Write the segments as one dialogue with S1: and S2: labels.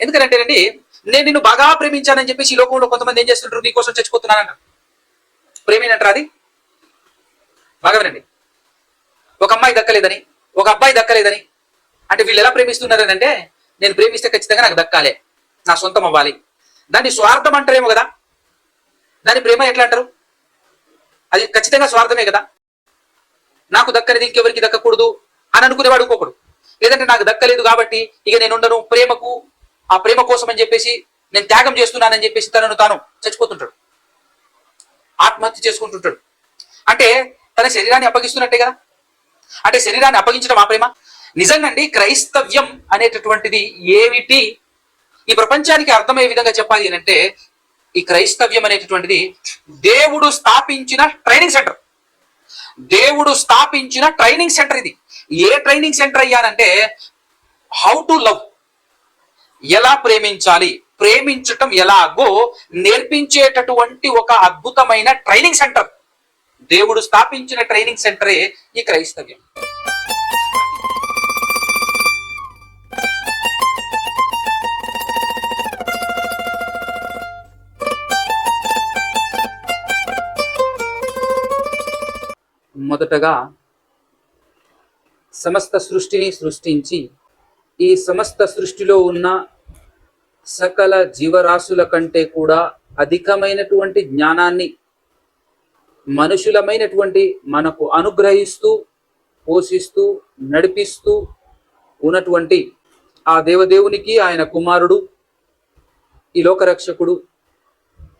S1: ఎందుకంటేనండి, నేను నిన్ను బాగా ప్రేమించానని చెప్పేసి ఈ లోకంలో కొంతమంది ఏం చేస్తుంటారు, నీ కోసం చచ్చిపోతున్నానంటారు. ప్రేమేనంటారా అది? బాగా వినండి. ఒక అమ్మాయి దక్కలేదని, ఒక అబ్బాయి దక్కలేదని అంటే వీళ్ళు ఎలా ప్రేమిస్తున్నారని అంటే, నేను ప్రేమిస్తే ఖచ్చితంగా నాకు దక్కాలే, నా సొంతం అవ్వాలి. దాన్ని స్వార్థం అంటారేమో కదా. దాన్ని ప్రేమ ఎట్లా అంటారు? అది ఖచ్చితంగా స్వార్థమే కదా. నాకు దక్కనిది ఇంకెవరికి దక్కకూడదు అని అనుకునేవాడు ఇంకొకడు. లేదంటే నాకు దక్కలేదు కాబట్టి ఇక నేను ఉండను, ప్రేమకు ఆ ప్రేమ కోసం అని చెప్పేసి నేను త్యాగం చేస్తున్నానని చెప్పేసి తనను తాను చచ్చిపోతుంటాడు, ఆత్మహత్య చేసుకుంటుంటాడు. అంటే తన శరీరాన్ని అప్పగిస్తున్నట్టే కదా. అంటే శరీరాన్ని అప్పగించడం ఆ ప్రేమ. నిజంగాండి క్రైస్తవ్యం అనేటటువంటిది ఏమిటి ఈ ప్రపంచానికి అర్థమయ్యే విధంగా చెప్పాలి అని అంటే, ఈ క్రైస్తవ్యం అనేటటువంటిది దేవుడు స్థాపించిన ట్రైనింగ్ సెంటర్. దేవుడు స్థాపించిన ట్రైనింగ్ సెంటర్ ఇది. ఏ ట్రైనింగ్ సెంటర్ అయ్యానంటే, హౌ టు లవ్, ఎలా ప్రేమించాలి, ప్రేమించటం ఎలాగో నేర్పించేటటువంటి ఒక అద్భుతమైన ట్రైనింగ్ సెంటర్. దేవుడు స్థాపించిన ట్రైనింగ్ సెంటరే ఈ క్రైస్తవ్యం. మొదటగా సమస్త సృష్టిని సృష్టించి ఈ సమస్త సృష్టిలో ఉన్న సకల జీవరాశుల కంటే కూడా అధికమైనటువంటి జ్ఞానాన్ని మనుషులమైనటువంటి మనకు అనుగ్రహిస్తూ పోషిస్తూ నడిపిస్తూ ఉన్నటువంటి ఆ దేవదేవునికి, ఆయన కుమారుడు, ఈ లోకరక్షకుడు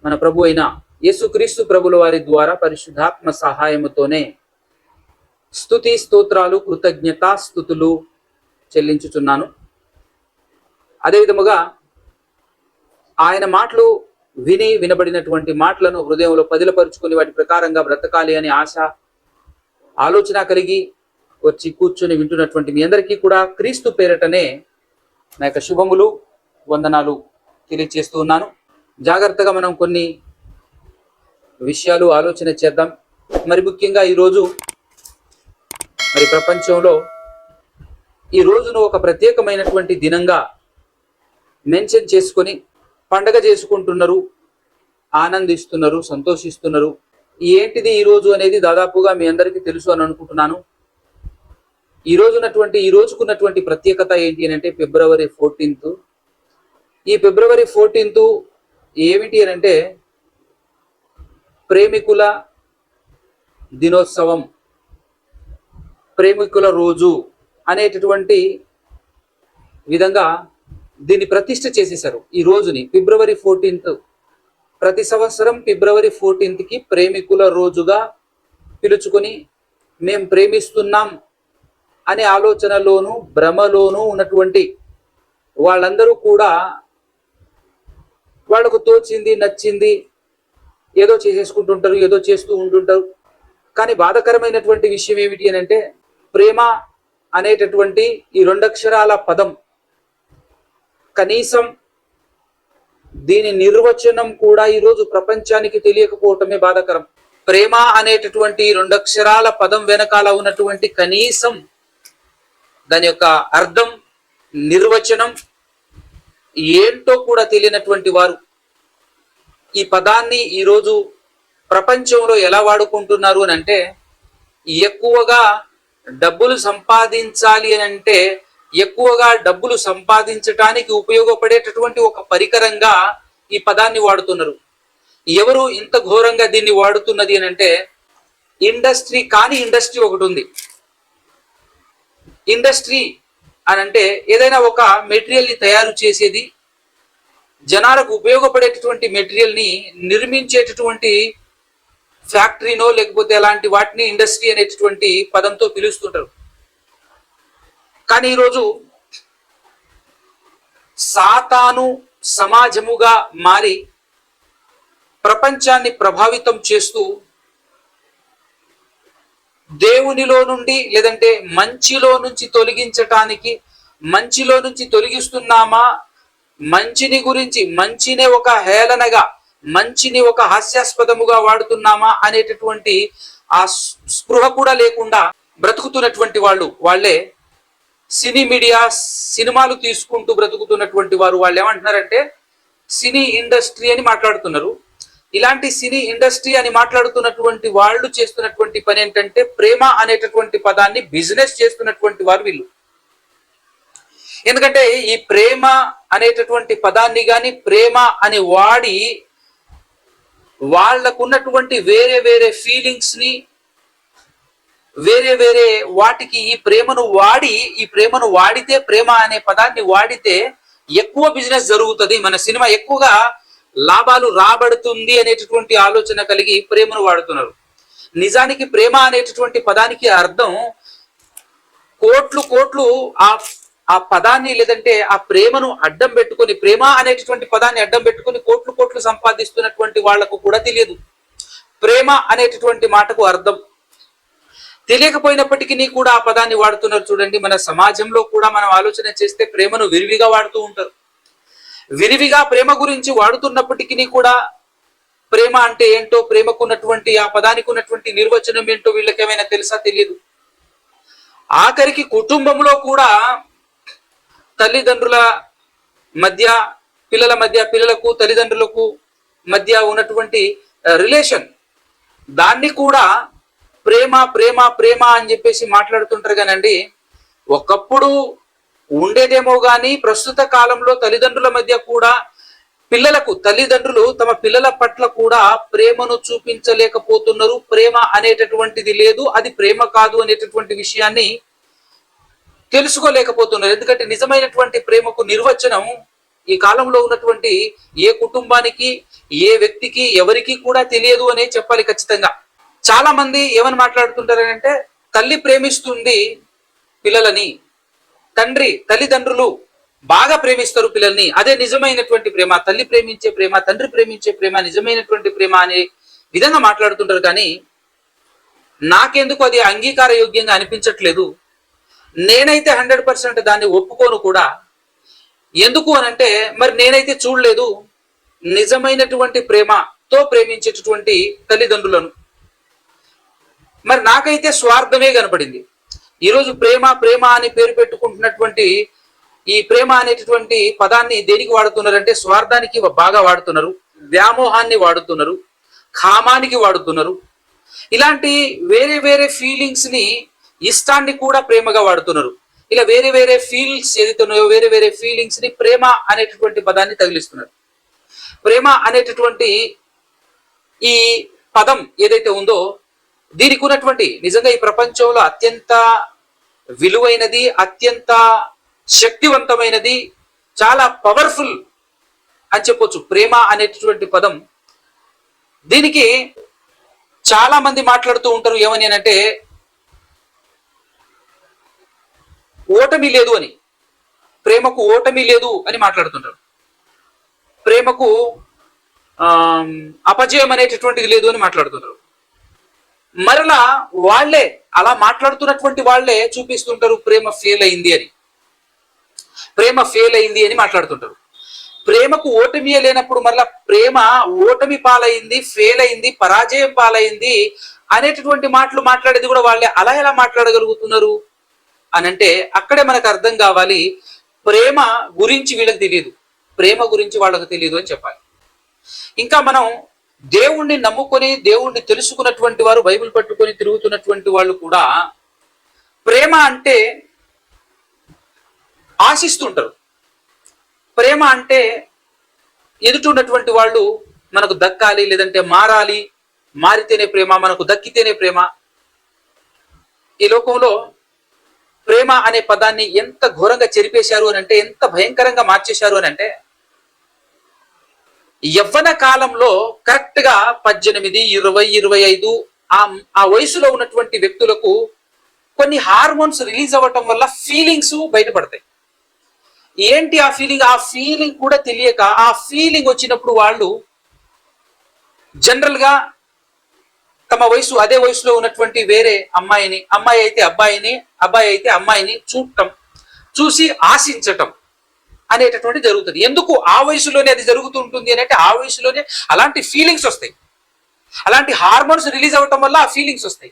S1: మన ప్రభు అయిన యేసుక్రీస్తు ప్రభుల వారి ద్వారా పరిశుద్ధాత్మ సహాయముతోనే స్తుతి స్తోత్రాలు కృతజ్ఞతాస్తుతులు చెల్లించుచున్నాను. అదేవిధముగా ఆయన మాటలు వినబడినటువంటి మాటలను హృదయంలో పదిలపరుచుకుని వాటి ప్రకారంగా బ్రతకాలి అనే ఆశ ఆలోచన కలిగి వచ్చి కూర్చొని వింటున్నటువంటి మీ అందరికీ కూడా క్రీస్తు పేరటనే నా యొక్క శుభములు వందనాలు తెలియజేస్తూ ఉన్నాను. జాగ్రత్తగా మనం కొన్ని విషయాలు ఆలోచన చేద్దాం. మరి ముఖ్యంగా ఈరోజు ప్రపంచంలో ఈ రోజును ఒక ప్రత్యేకమైనటువంటి దినంగా మెన్షన్ చేసుకొని పండగ చేసుకుంటున్నారు, ఆనందిస్తున్నారు, సంతోషిస్తున్నారు. ఏంటిది ఈ రోజు అనేది దాదాపుగా మీ అందరికీ తెలుసు అని అనుకుంటున్నాను. ఈ రోజుకున్నటువంటి ప్రత్యేకత ఏంటి అని అంటే ఫిబ్రవరి 14. ఈ ఫిబ్రవరి 14 ఏమిటి అని అంటే ప్రేమికుల దినోత్సవం, ప్రేమికుల రోజు అనేటటువంటి విధంగా దీన్ని ప్రతిష్ఠ చేసేశారు. ఈ రోజుని ఫిబ్రవరి 14 ప్రతి సంవత్సరం ఫిబ్రవరి 14కి ప్రేమికుల రోజుగా పిలుచుకొని మేము ప్రేమిస్తున్నాం అనే ఆలోచనలోను భ్రమలోను ఉన్నటువంటి వాళ్ళందరూ కూడా వాళ్ళకు తోచింది నచ్చింది ఏదో చేసేసుకుంటుంటారు, ఏదో చేస్తూ ఉంటుంటారు. కానీ బాధాకరమైనటువంటి విషయం ఏమిటి అని అంటే, ప్రేమ అనేటటువంటి ఈ 2 అక్షరాల పదం కనీసం దీని నిర్వచనం కూడా ఈరోజు ప్రపంచానికి తెలియకపోవటమే బాధాకరం. ప్రేమ అనేటటువంటి 2 అక్షరాల పదం వెనకాల ఉన్నటువంటి కనీసం దాని యొక్క అర్థం, నిర్వచనం ఏంటో కూడా తెలియనటువంటి వారు ఈ పదాన్ని ఈరోజు ప్రపంచంలో ఎలా వాడుకుంటున్నారు అని అంటే, ఎక్కువగా డబ్బులు సంపాదించాలి అని అంటే ఎక్కువగా డబ్బులు సంపాదించడానికి ఉపయోగపడేటటువంటి ఒక పరికరంగా ఈ పదాన్ని వాడుతున్నారు. ఎవరు ఇంత ఘోరంగా దీన్ని వాడుతున్నది అని అంటే, ఇండస్ట్రీ కాని ఇండస్ట్రీ ఒకటి ఉంది. ఇండస్ట్రీ అని అంటే ఏదైనా ఒక మెటీరియల్ని తయారు చేసేది, జనాలకు ఉపయోగపడేటటువంటి మెటీరియల్ని నిర్మించేటటువంటి ఫ్యాక్టరీనో లేకపోతే అలాంటి వాటిని ఇండస్ట్రీ అనేటటువంటి పదంతో పిలుస్తుంటారు. కానీ ఈరోజు సాతాను సమాజముగా మారి ప్రపంచాన్ని ప్రభావితం చేస్తూ దేవునిలో నుండి లేదంటే మంచిలో నుంచి తొలగించటానికి, మంచిలో నుంచి తొలగిస్తున్నామా, మంచిని గురించి మంచినే ఒక హేళనగా, మంచిని ఒక హాస్యాస్పదముగా వాడుతున్నామా అనేటటువంటి ఆ స్పృహ కూడా లేకుండా బ్రతుకుతున్నటువంటి వాళ్ళే సినీ మీడియా, సినిమాలు తీసుకుంటూ బ్రతుకుతున్నటువంటి వారు వాళ్ళు ఏమంటున్నారంటే సినీ ఇండస్ట్రీ అని మాట్లాడుతున్నారు. ఇలాంటి సినీ ఇండస్ట్రీ అని మాట్లాడుతున్నటువంటి వాళ్ళు చేస్తున్నటువంటి పని ఏంటంటే ప్రేమ అనేటటువంటి పదాన్ని బిజినెస్ చేస్తున్నటువంటి వారు వీళ్ళు. ఎందుకంటే ఈ ప్రేమ అనేటటువంటి పదాన్ని కానీ ప్రేమ అని వాడి వాళ్ళకున్నటువంటి వేరే వేరే ఫీలింగ్స్ ని వేరే వేరే వాటికి ఈ ప్రేమను వాడితే ప్రేమ అనే పదాన్ని వాడితే ఎక్కువ బిజినెస్ జరుగుతుంది, మన సినిమా ఎక్కువగా లాభాలు రాబడుతుంది అనేటటువంటి ఆలోచన కలిగి ప్రేమను వాడుతున్నారు. నిజానికి ప్రేమ అనేటటువంటి పదానికి అర్థం కోట్లు కోట్లు ఆ పదాన్ని లేదంటే ఆ ప్రేమను అడ్డం పెట్టుకొని, ప్రేమ అనేటటువంటి పదాన్ని అడ్డం పెట్టుకొని కోట్లు కోట్లు సంపాదిస్తున్నటువంటి వాళ్లకు కూడా తెలియదు ప్రేమ అనేటటువంటి మాటకు అర్థం. తెలియకపోయినప్పటికీ కూడా ఆ పదాన్ని వాడుతున్నారు. చూడండి, మన సమాజంలో కూడా మనం ఆలోచన చేస్తే ప్రేమను విరివిగా వాడుతూ ఉంటారు. విరివిగా ప్రేమ గురించి వాడుతున్నప్పటికీ కూడా ప్రేమ అంటే ఏంటో, ప్రేమకు ఉన్నటువంటి ఆ పదానికి ఉన్నటువంటి నిర్వచనం ఏంటో వీళ్ళకి ఏమైనా తెలుసా? తెలియదు. ఆఖరికి కుటుంబంలో కూడా తల్లిదండ్రుల మధ్య, పిల్లల మధ్య, పిల్లలకు తల్లిదండ్రులకు మధ్య ఉన్నటువంటి రిలేషన్, దాన్ని కూడా ప్రేమ ప్రేమ ప్రేమ అని చెప్పేసి మాట్లాడుతుంటారు. కానండి ఒకప్పుడు ఉండేదేమో గాని ప్రస్తుత కాలంలో తల్లిదండ్రుల మధ్య కూడా తల్లిదండ్రులు తమ పిల్లల పట్ల కూడా ప్రేమను చూపించలేకపోతున్నారు. ప్రేమ అనేటటువంటిది లేదు, అది ప్రేమ కాదు అనేటటువంటి విషయాన్ని తెలుసుకోలేకపోతున్నారు. ఎందుకంటే నిజమైనటువంటి ప్రేమకు నిర్వచనం ఈ కాలంలో ఉన్నటువంటి ఏ కుటుంబానికి, ఏ వ్యక్తికి, ఎవరికి కూడా తెలియదు అనే చెప్పాలి ఖచ్చితంగా. చాలా మంది ఏమని మాట్లాడుతుంటారంటే తల్లి ప్రేమిస్తుంది పిల్లలని, తల్లిదండ్రులు బాగా ప్రేమిస్తారు పిల్లల్ని, అదే నిజమైనటువంటి ప్రేమ, తల్లి ప్రేమించే ప్రేమ, తండ్రి ప్రేమించే ప్రేమ నిజమైనటువంటి ప్రేమ అనే విధంగా మాట్లాడుతుంటారు. కానీ నాకెందుకు అది అంగీకార యోగ్యంగా అనిపించట్లేదు. నేనైతే 100% దాన్ని ఒప్పుకోను కూడా. ఎందుకు అనంటే మరి నేనైతే చూడలేదు నిజమైనటువంటి ప్రేమతో ప్రేమించేటటువంటి తల్లిదండ్రులను. మరి నాకైతే స్వార్థమే కనపడింది. ఈరోజు ప్రేమ ప్రేమ అని పేరు పెట్టుకుంటున్నటువంటి ఈ ప్రేమ అనేటటువంటి పదాన్ని దేనికి వాడుతున్నారంటే స్వార్థానికి బాగా వాడుతున్నారు, వ్యామోహాన్ని వాడుతున్నారు, కామానికి వాడుతున్నారు. ఇలాంటి వేరే వేరే ఫీలింగ్స్ ని, ఇష్టాన్ని కూడా ప్రేమగా వాడుతున్నారు. ఇలా వేరే వేరే ఫీలింగ్స్ ఏదైతే ఉన్నాయో వేరే వేరే ఫీలింగ్స్ ని ప్రేమ అనేటటువంటి పదాన్ని తగిలిస్తున్నారు. ప్రేమ అనేటటువంటి ఈ పదం ఏదైతే ఉందో దీనికి ఉన్నటువంటి నిజంగా ఈ ప్రపంచంలో అత్యంత విలువైనది, అత్యంత శక్తివంతమైనది, చాలా పవర్ఫుల్ అని చెప్పొచ్చు ప్రేమ అనేటటువంటి పదం. దీనికి చాలా మంది మాట్లాడుతూ ఉంటారు ఏమని అంటే ఓటమి లేదు అని, ప్రేమకు ఓటమి లేదు అని మాట్లాడుతుంటారు. ప్రేమకు అపజయం అనేటటువంటిది లేదు అని మాట్లాడుతుంటారు. మరలా వాళ్లే అలా మాట్లాడుతున్నటువంటి వాళ్లే చూపిస్తుంటారు ప్రేమ ఫెయిల్ అయింది అని, ప్రేమ ఫెయిల్ అయింది అని మాట్లాడుతుంటారు. ప్రేమకు ఓటమి లేనప్పుడు మరలా ప్రేమ ఓటమి పాలైంది, ఫెయిల్ అయింది, పరాజయం పాలైంది అనేటటువంటి మాటలు మాట్లాడేది కూడా వాళ్ళే. అలా ఎలా మాట్లాడగలుగుతున్నారు అనంటే అక్కడే మనకు అర్థం కావాలి ప్రేమ గురించి వీళ్ళకి తెలియదు, ప్రేమ గురించి వాళ్ళకు తెలియదు అని చెప్పాలి. ఇంకా మనం దేవుణ్ణి నమ్ముకొని దేవుణ్ణి తెలుసుకున్నటువంటి వారు, బైబిల్ పట్టుకొని తిరుగుతున్నటువంటి వాళ్ళు కూడా ప్రేమ అంటే ఆశిస్తుంటారు. ప్రేమ అంటే ఎదుటిన్నటువంటి వాళ్ళు మనకు దక్కాలి, లేదంటే మారాలి, మారితేనే ప్రేమ, మనకు దక్కితేనే ప్రేమ. ఈ లోకంలో ప్రేమ అనే పదాన్ని ఎంత ఘోరంగా చెరిపేశారు అని అంటే, ఎంత భయంకరంగా మార్చేశారు అని అంటే, యవ్వన కాలంలో కరెక్ట్ గా 18, 20, 25 ఆ వయసులో ఉన్నటువంటి వ్యక్తులకు కొన్ని హార్మోన్స్ రిలీజ్ అవ్వటం వల్ల ఫీలింగ్స్ బయటపడతాయి. ఏంటి ఆ ఫీలింగ్? ఆ ఫీలింగ్ కూడా తెలియక ఆ ఫీలింగ్ వచ్చినప్పుడు వాళ్ళు జనరల్ గా తమ వయసు, అదే వయసులో ఉన్నటువంటి వేరే అమ్మాయిని, అమ్మాయి అయితే అబ్బాయిని, అబ్బాయి అయితే అమ్మాయిని చూసి ఆశించటం అనేటటువంటి జరుగుతుంది. ఎందుకు ఆ వయసులోనే అది జరుగుతుంటుంది అంటే ఆ వయసులోనే అలాంటి ఫీలింగ్స్ వస్తాయి, అలాంటి హార్మోన్స్ రిలీజ్ అవ్వటం వల్ల ఆ ఫీలింగ్స్ వస్తాయి.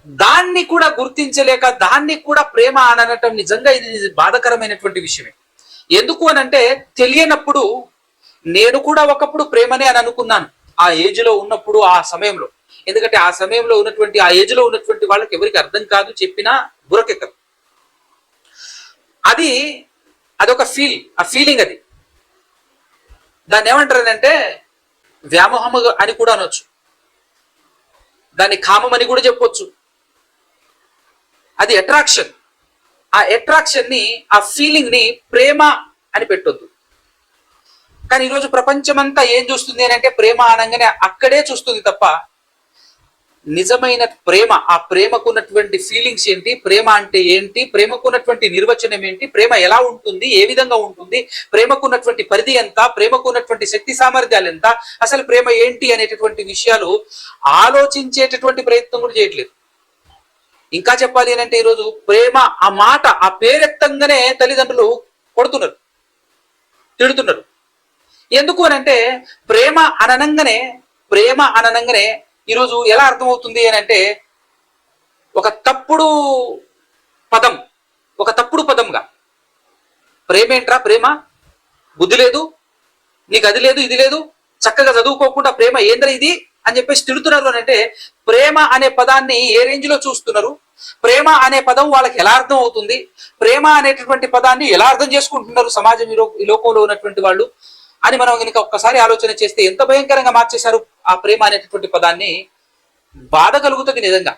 S1: దాన్ని కూడా గుర్తించలేక దాన్ని కూడా ప్రేమ అని అనటం నిజంగా ఇది బాధకరమైనటువంటి విషయమే. ఎందుకు అనంటే తెలియనప్పుడు నేను కూడా ఒకప్పుడు ప్రేమనే అని అనుకున్నాను ఆ ఏజ్ లో ఉన్నప్పుడు, ఆ సమయంలో. ఎందుకంటే ఆ సమయంలో ఉన్నటువంటి ఆ ఏజ్ లో ఉన్నటువంటి వాళ్ళకి ఎవరికి అర్థం కాదు, చెప్పినా బురకెక్కదు. అదొక ఆ ఫీలింగ్ అది. దాన్ని ఏమంటారనంటే వ్యామోహం అని కూడా అనొచ్చు, దాన్ని కామం అని కూడా చెప్పొచ్చు. అది అట్రాక్షన్. ఆ అట్రాక్షన్ ని, ఆ ఫీలింగ్ ని ప్రేమ అని పెట్టొద్దు. కానీ ఈరోజు ప్రపంచమంతా ఏం చూస్తుంది అని అంటే ప్రేమ అనగానే అక్కడే చూస్తుంది తప్ప నిజమైన ప్రేమ, ఆ ప్రేమకున్నటువంటి ఫీలింగ్స్ ఏంటి, ప్రేమ అంటే ఏంటి, ప్రేమకున్నటువంటి నిర్వచనం ఏంటి, ప్రేమ ఎలా ఉంటుంది, ఏ విధంగా ఉంటుంది, ప్రేమకున్నటువంటి పరిధి ఎంత, ప్రేమకున్నటువంటి శక్తి సామర్థ్యాలు ఎంత, అసలు ప్రేమ ఏంటి అనేటటువంటి విషయాలు ఆలోచించేటటువంటి ప్రయత్నం కూడా చేయట్లేదు. ఇంకా చెప్పాలి అని అంటే ఈరోజు ప్రేమ ఆ మాట, ఆ పేరెత్తంగానే తల్లిదండ్రులు కొడుతున్నారు, తిడుతున్నారు. ఎందుకు అని అంటే ప్రేమ అననంగానే ఈరోజు ఎలా అర్థమవుతుంది అని అంటే ఒక తప్పుడు పదంగా ప్రేమ ఏంట్రా, ప్రేమ బుద్ధి లేదు నీకు, అది లేదు ఇది లేదు, చక్కగా చదువుకోకుండా ప్రేమ ఏంద్ర ఇది అని చెప్పేసి తిడుతున్నారు అని అంటే ప్రేమ అనే పదాన్ని ఏ రేంజ్ లో చూస్తున్నారు, ప్రేమ అనే పదం వాళ్ళకి ఎలా అర్థం అవుతుంది, ప్రేమ అనేటటువంటి పదాన్ని ఎలా అర్థం చేసుకుంటున్నారు సమాజం ఈ లోకంలో ఉన్నటువంటి వాళ్ళు అని మనం కనుక ఒక్కసారి ఆలోచన చేస్తే ఎంత భయంకరంగా మార్చేశారు ఆ ప్రేమ అనేటటువంటి పదాన్ని. బాధ కలుగుతుంది నిజంగా.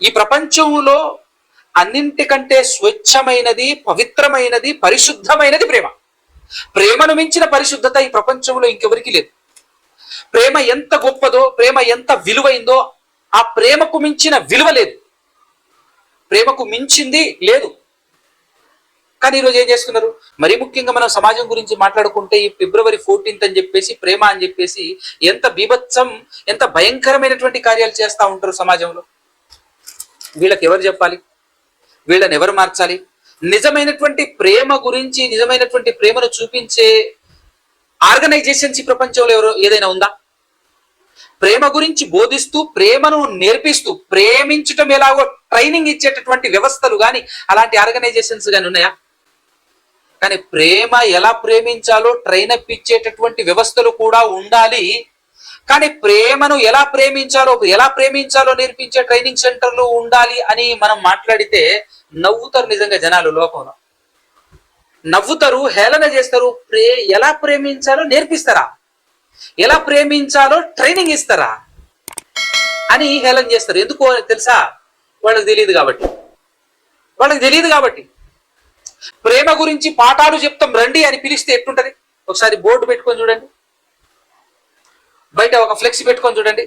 S1: ఈ ప్రపంచంలో అన్నింటికంటే స్వచ్ఛమైనది, పవిత్రమైనది, పరిశుద్ధమైనది ప్రేమ. ప్రేమను మించిన పరిశుద్ధత ఈ ప్రపంచంలో ఇంకెవరికి లేదు. ప్రేమ ఎంత గొప్పదో, ప్రేమ ఎంత విలువైందో, ఆ ప్రేమకు మించిన విలువ లేదు, ప్రేమకు మించింది లేదు. కానీ ఈరోజు ఏం చేస్తున్నారు, మరీ ముఖ్యంగా మనం సమాజం గురించి మాట్లాడుకుంటే ఈ ఫిబ్రవరి 14 అని చెప్పేసి ప్రేమ అని చెప్పేసి ఎంత బీభత్సం, ఎంత భయంకరమైనటువంటి కార్యాలు చేస్తూ ఉంటారు సమాజంలో. వీళ్ళకి ఎవరు చెప్పాలి, వీళ్ళని ఎవరు మార్చాలి? నిజమైనటువంటి ప్రేమ గురించి, నిజమైనటువంటి ప్రేమను చూపించే ఆర్గనైజేషన్స్ ఈ ప్రపంచంలో ఏదైనా ఉందా? ప్రేమ గురించి బోధిస్తూ, ప్రేమను నేర్పిస్తూ, ప్రేమించటం ఎలాగో ట్రైనింగ్ ఇచ్చేటటువంటి వ్యవస్థలు కానీ, అలాంటి ఆర్గనైజేషన్స్ కానీ ఉన్నాయా? కానీ ప్రేమ ఎలా ప్రేమించాలో ట్రైన్ అప్ ఇచ్చేటటువంటి వ్యవస్థలు కూడా ఉండాలి. కానీ ప్రేమను ఎలా ప్రేమించాలో నేర్పించే ట్రైనింగ్ సెంటర్లు ఉండాలి అని మనం మాట్లాడితే నవ్వుతారు నిజంగా జనాలు. లోకంలో నవ్వుతారు, హేళన చేస్తారు. ఎలా ప్రేమించాలో నేర్పిస్తారా, ఎలా ప్రేమించాలో ట్రైనింగ్ ఇస్తారా అని హేళన చేస్తారు. ఎందుకో తెలుసా? వాళ్ళకి తెలియదు కాబట్టి. ప్రేమ గురించి పాఠాలు చెప్తాం రండి అని పిలిస్తే ఎట్లుంటది? ఒకసారి బోర్డు పెట్టుకొని చూడండి, బయట ఒక ఫ్లెక్స్ పెట్టుకొని చూడండి,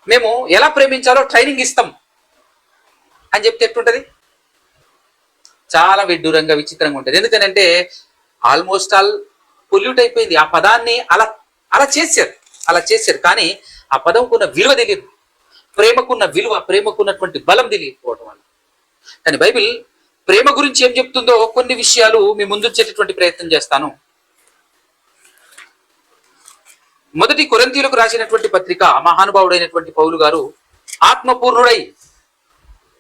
S1: మేము ఎలా ప్రేమించాలో ట్రైనింగ్ ఇస్తాం అని చెప్తే ఎట్లుంటది? చాలా విడ్డూరంగా, విచిత్రంగా ఉంటుంది. ఎందుకనంటే ఆల్మోస్ట్ ఆల్ పొల్యూట్ అయిపోయింది. ఆ పదాన్ని అలా చేశారు. కానీ ఆ పదంకున్న విలువ తెలియదు, ప్రేమకున్న విలువ, ప్రేమకున్నటువంటి బలం తెలియకపోవడం వల్ల. కానీ బైబిల్ ప్రేమ గురించి ఏం చెప్తుందో కొన్ని విషయాలు మీ ముందుంచేటటువంటి ప్రయత్నం చేస్తాను. మొదటి కొరింథీయులకు రాసినటువంటి పత్రిక మహానుభావుడైనటువంటి పౌలు గారు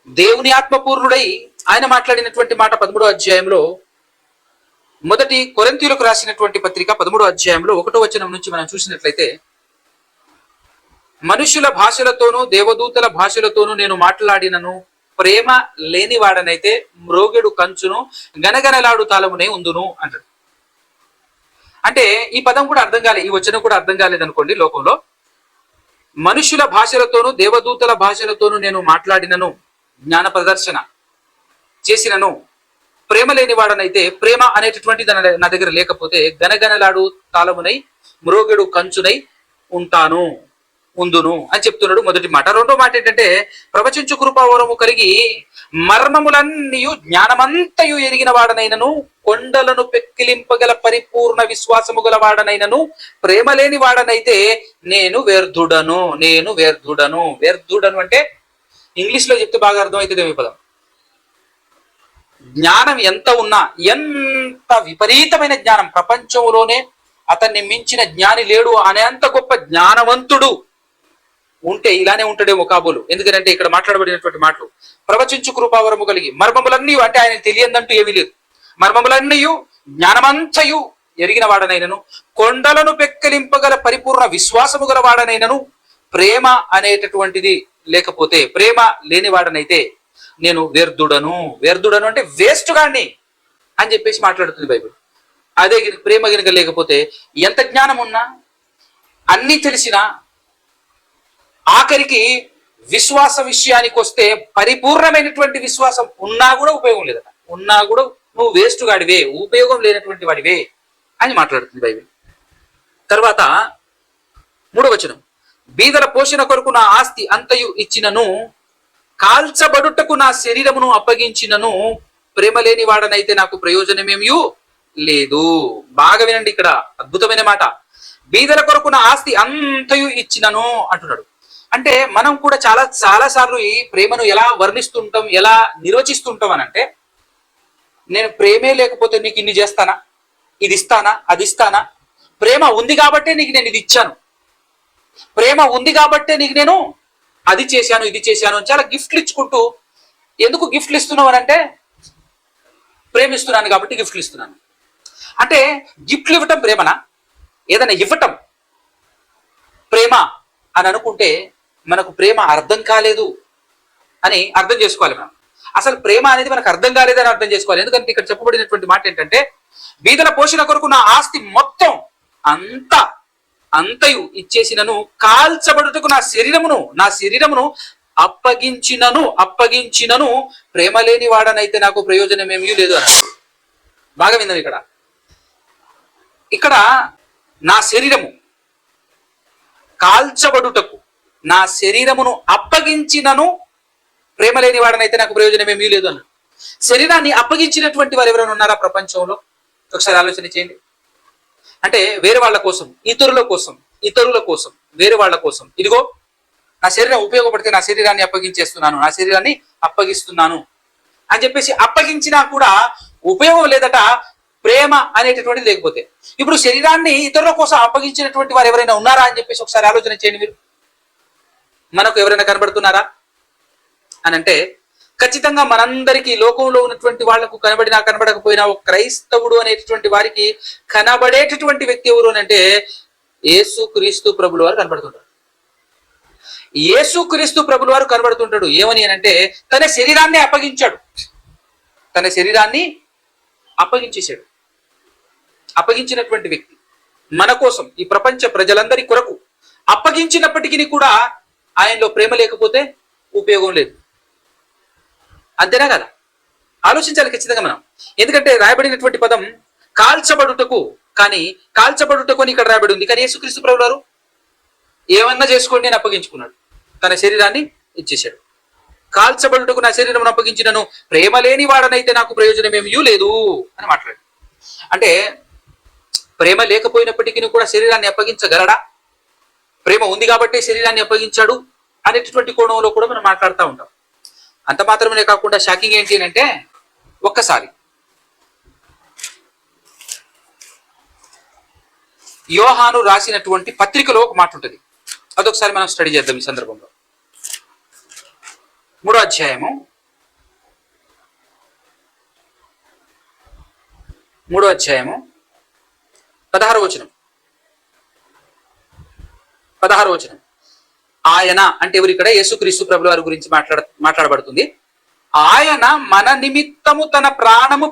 S1: దేవుని ఆత్మపూర్ణుడై ఆయన మాట్లాడినటువంటి మాట 13వ అధ్యాయంలో, మొదటి కొరింథీయులకు రాసినటువంటి పత్రిక 13వ అధ్యాయంలో 1వ వచనం నుంచి మనం చూసినట్లయితే, మనుషుల భాషలతోనూ దేవదూతల భాషలతోనూ నేను మాట్లాడినను ప్రేమ లేనివాడనైతే మ్రోగెడు కంచును గనగనలాడు తాళమునే ఉందును అంటాడు. అంటే ఈ పదం కూడా అర్థం కాలేదు, ఈ వచనం కూడా అర్థం కాలేదనుకోండి. లోకంలో మనుషుల భాషలతోనూ దేవదూతల భాషలతోనూ నేను మాట్లాడినను, జ్ఞాన ప్రదర్శన చేసినను, ప్రేమ లేనివాడనైతే, ప్రేమ అనేటటువంటి నా దగ్గర లేకపోతే గనగనలాడు తాళమునై మ్రోగెడు కంచునై ఉందును అని చెప్తున్నాడు. మొదటి మాట. రెండో మాట ఏంటంటే, ప్రవచించు కృపావరము కలిగి మర్మములన్నీయు జ్ఞానమంతయు ఎరిగిన వాడనైనను, కొండలను పెక్కిలింపగల పరిపూర్ణ విశ్వాసము గల వాడనైనను ప్రేమ లేని వాడనైతే నేను వ్యర్థుడను. వ్యర్థుడను అంటే ఇంగ్లీష్ లో చెప్తే బాగా అర్థమవుతుంది ఈ పదం. జ్ఞానం ఎంత విపరీతమైన జ్ఞానం, ప్రపంచంలోనే అతన్ని మించిన జ్ఞాని లేడు అనేంత గొప్ప జ్ఞానవంతుడు ఉంటే ఇలానే ఉంటాడేమో కాబోలు. ఎందుకంటే ఇక్కడ మాట్లాడబడినటువంటి మాటలు ప్రవచించు కృపావరము కలిగి మర్మములన్నీ, అంటే ఆయన తెలియదంటూ ఏమీ లేదు, మర్మములన్నీ జ్ఞానమంతయు ఎరిగిన వాడనైనను కొండలను పెక్కలింపగల పరిపూర్ణ విశ్వాసము గల వాడనైనను ప్రేమ అనేటటువంటిది లేకపోతే, ప్రేమ లేనివాడనైతే నేను వ్యర్థుడను అంటే వేస్ట్ గాని అని చెప్పేసి మాట్లాడుతుంది బైబిల్. అదే ప్రేమ గినక లేకపోతే ఎంత జ్ఞానం ఉన్నా, అన్ని తెలిసినా, ఆఖరికి విశ్వాస విషయానికి వస్తే పరిపూర్ణమైనటువంటి విశ్వాసం ఉన్నా కూడా ఉపయోగం లేదట. ఉన్నా కూడా నువ్వు వేస్ట్ గాడివే, ఉపయోగం లేనటువంటి వాడివే అని మాట్లాడుతుంది బైబిల్. తర్వాత 3వ వచనం, బీదల పోషణ కొరకు నా ఆస్తి అంతయు ఇచ్చినను కాల్చబడుటకు నా శరీరమును అప్పగించినను ప్రేమ లేని వాడనైతే నాకు ప్రయోజనమేమీ లేదు. బాగా వినండి, ఇక్కడ అద్భుతమైన మాట. బీదల కొరకు నా ఆస్తి అంతయు ఇచ్చినను అంటున్నాడు. అంటే మనం కూడా చాలా సార్లు ఈ ప్రేమను ఎలా వర్ణిస్తుంటాం, ఎలా నిర్వచిస్తుంటాం అని అంటే, నేను ప్రేమే లేకపోతే నీకు ఇన్ని చేస్తానా, ఇది ఇస్తానా, అది ఇస్తానా, ప్రేమ ఉంది కాబట్టే నీకు నేను ఇది ఇచ్చాను, ప్రేమ ఉంది కాబట్టే నీకు నేను అది చేశాను, ఇది చేశాను అని చాలా గిఫ్ట్లు ఇచ్చుకుంటూ, ఎందుకు గిఫ్ట్లు ఇస్తున్నావు అని అంటే ప్రేమిస్తున్నాను కాబట్టి గిఫ్ట్లు ఇస్తున్నాను. అంటే గిఫ్ట్లు ఇవ్వటం ప్రేమనా? ఏదైనా ఇవ్వటం ప్రేమ అని అనుకుంటే మనకు ప్రేమ అర్థం కాలేదు అని అర్థం చేసుకోవాలి. మనం అసలు ప్రేమ అనేది మనకు అర్థం కాలేదని అర్థం చేసుకోవాలి. ఎందుకంటే ఇక్కడ చెప్పబడినటువంటి మాట ఏంటంటే, బీదల పోషణ కొరకు నా ఆస్తి మొత్తం అంతయు ఇచ్చేసినను కాల్చబడుటకు నా శరీరమును అప్పగించినను ప్రేమ లేని వాడనైతే నాకు ప్రయోజనం ఏమీ లేదు అని. బాగా విందాం. ఇక్కడ నా శరీరము కాల్చబడుటకు నా శరీరమును అప్పగించినను ప్రేమ లేని వాడనైతే నాకు ప్రయోజనం ఏమీ లేదు అన్నాడు. శరీరాన్ని అప్పగించినటువంటి వారు ఎవరైనా ఉన్నారా ప్రపంచంలో? ఒకసారి ఆలోచన చేయండి. అంటే వేరే వాళ్ళ కోసం, ఇతరుల కోసం, వేరే వాళ్ళ కోసం, ఇదిగో నా శరీరం ఉపయోగపడితే నా శరీరాన్ని అప్పగించేస్తున్నాను, నా శరీరాన్ని అప్పగిస్తున్నాను అని చెప్పేసి అప్పగించినా కూడా ఉపయోగం లేదట, ప్రేమ అనేటటువంటిది లేకపోతే. ఇప్పుడు శరీరాన్ని ఇతరుల కోసం అప్పగించినటువంటి వారు ఎవరైనా ఉన్నారా అని చెప్పేసి ఒకసారి ఆలోచన చేయండి. మీరు మనకు ఎవరైనా కనబడుతున్నారా అని అంటే, ఖచ్చితంగా మనందరికీ లోకంలో ఉన్నటువంటి వాళ్లకు కనబడినా కనబడకపోయినా ఒక క్రైస్తవుడు అనేటటువంటి వారికి కనబడేటటువంటి వ్యక్తి ఎవరు అని అంటే యేసుక్రీస్తు ప్రభుల వారు కనబడుతుంటారు. యేసుక్రీస్తు ప్రభుల వారు కనబడుతుంటాడు. ఏమని అని అంటే, తన శరీరాన్ని అప్పగించేశాడు. అప్పగించినటువంటి వ్యక్తి మన కోసం, ఈ ప్రపంచ ప్రజలందరి కొరకు అప్పగించినప్పటికీ కూడా ఆయనలో ప్రేమ లేకపోతే ఉపయోగం లేదు. అంతేనా కదా? ఆలోచించాలి ఖచ్చితంగా మనం. ఎందుకంటే రాయబడినటువంటి పదం కాల్చబడుటకు, కానీ కాల్చబడుటకు అని ఇక్కడ రాయబడి ఉంది. కానీ యేసుక్రీస్తు ప్రభువు వారు ఏమన్నా చేసుకోండి అని అప్పగించుకున్నాడు, తన శరీరాన్ని ఇచ్చేశాడు. కాల్చబడుటకు నా శరీరం అప్పగించినను ప్రేమ లేని వాడనైతే నాకు ప్రయోజనం ఏమీ లేదు అని మాట్లాడు. అంటే ప్రేమ లేకపోయినప్పటికీ కూడా శరీరాన్ని అప్పగించగలడా? ప్రేమ ఉంది కాబట్టి శరీరాన్ని అప్పగించాడు అనేటటువంటి కోణంలో కూడా మనం మాట్లాడుతూ ఉంటాం. అంత మాత్రమే కాకుండా షాకింగ్ ఏంటి అంటే, ఒక్కసారి యోహాను రాసినటువంటి పత్రికలో ఒక మాట ఉంటుంది, అదొకసారి మనం స్టడీ చేద్దాం ఈ సందర్భంలో. 3వ అధ్యాయము 16వ వచనం. ఆయన అంటే ఎవరు? ఇక్కడ యేసుక్రీస్తు ప్రభుల వారి గురించి మాట్లాడబడుతుంది. ఆయన మన నిమిత్తము తన ప్రాణము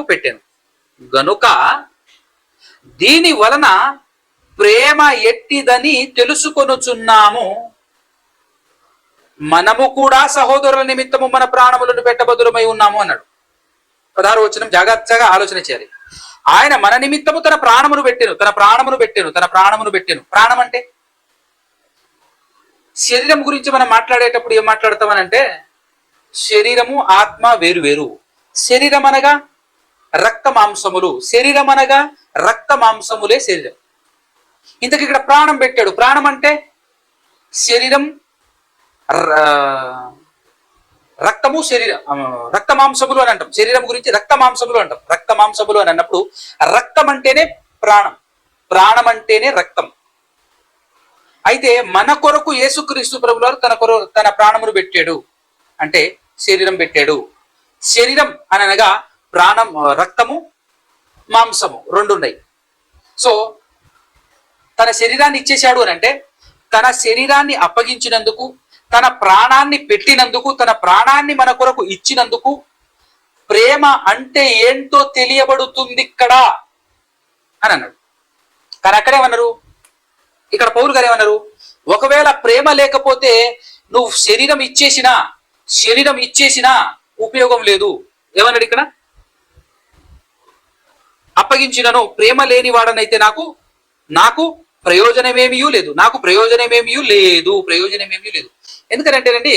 S1: పెట్టెను గనుక దీని వలన ప్రేమ ఎట్టిదని తెలుసుకొనుచున్నాము. మనము కూడా సహోదరుల నిమిత్తము మన ప్రాణములను పెట్టబదులమై ఉన్నాము అన్నాడు. 16వ వచనం జాగ్రత్తగా ఆలోచన చేయాలి. ఆయన మన నిమిత్తము తన ప్రాణమును పెట్టెను. ప్రాణం అంటే శరీరం గురించి మనం మాట్లాడేటప్పుడు ఏం మాట్లాడతామనంటే, శరీరము ఆత్మ వేరు వేరు. శరీరం అనగా రక్త మాంసములే శరీరం. ఇంతకు ఇక్కడ ప్రాణం పెట్టాడు. ప్రాణం అంటే శరీరం, రక్తము, రక్త మాంసములు అని అంటాం. శరీరం గురించి రక్త మాంసములు అంటాం. రక్త మాంసములు అని అన్నప్పుడు రక్తం అంటేనే ప్రాణం అంటేనే రక్తం. అయితే మన కొరకు యేసుక్రీస్తు ప్రభువు వారు తన ప్రాణమును పెట్టాడు. అంటే శరీరం పెట్టాడు. శరీరం అనగా ప్రాణం, రక్తము, మాంసము రెండు ఉన్నాయి. సో తన శరీరాన్ని ఇచ్చేశాడు అని అంటే తన శరీరాన్ని అప్పగించినందుకు, తన ప్రాణాన్ని పెట్టినందుకు, తన ప్రాణాన్ని మన కొరకు ఇచ్చినందుకు ప్రేమ అంటే ఏంటో తెలియబడుతుంది ఇక్కడ అని అన్నాడు. కానీ అక్కడేమన్నారు, ఇక్కడ పౌలు గారు ఏమన్నారు, ఒకవేళ ప్రేమ లేకపోతే నువ్వు శరీరం ఇచ్చేసినా ఉపయోగం లేదు. ఏమన్నాడు ఇక్కడ, అప్పగించినను ప్రేమ లేని వాడనైతే నాకు ప్రయోజనమేమీ లేదు, ప్రయోజనమేమీ లేదు. ఎందుకంటేనండి,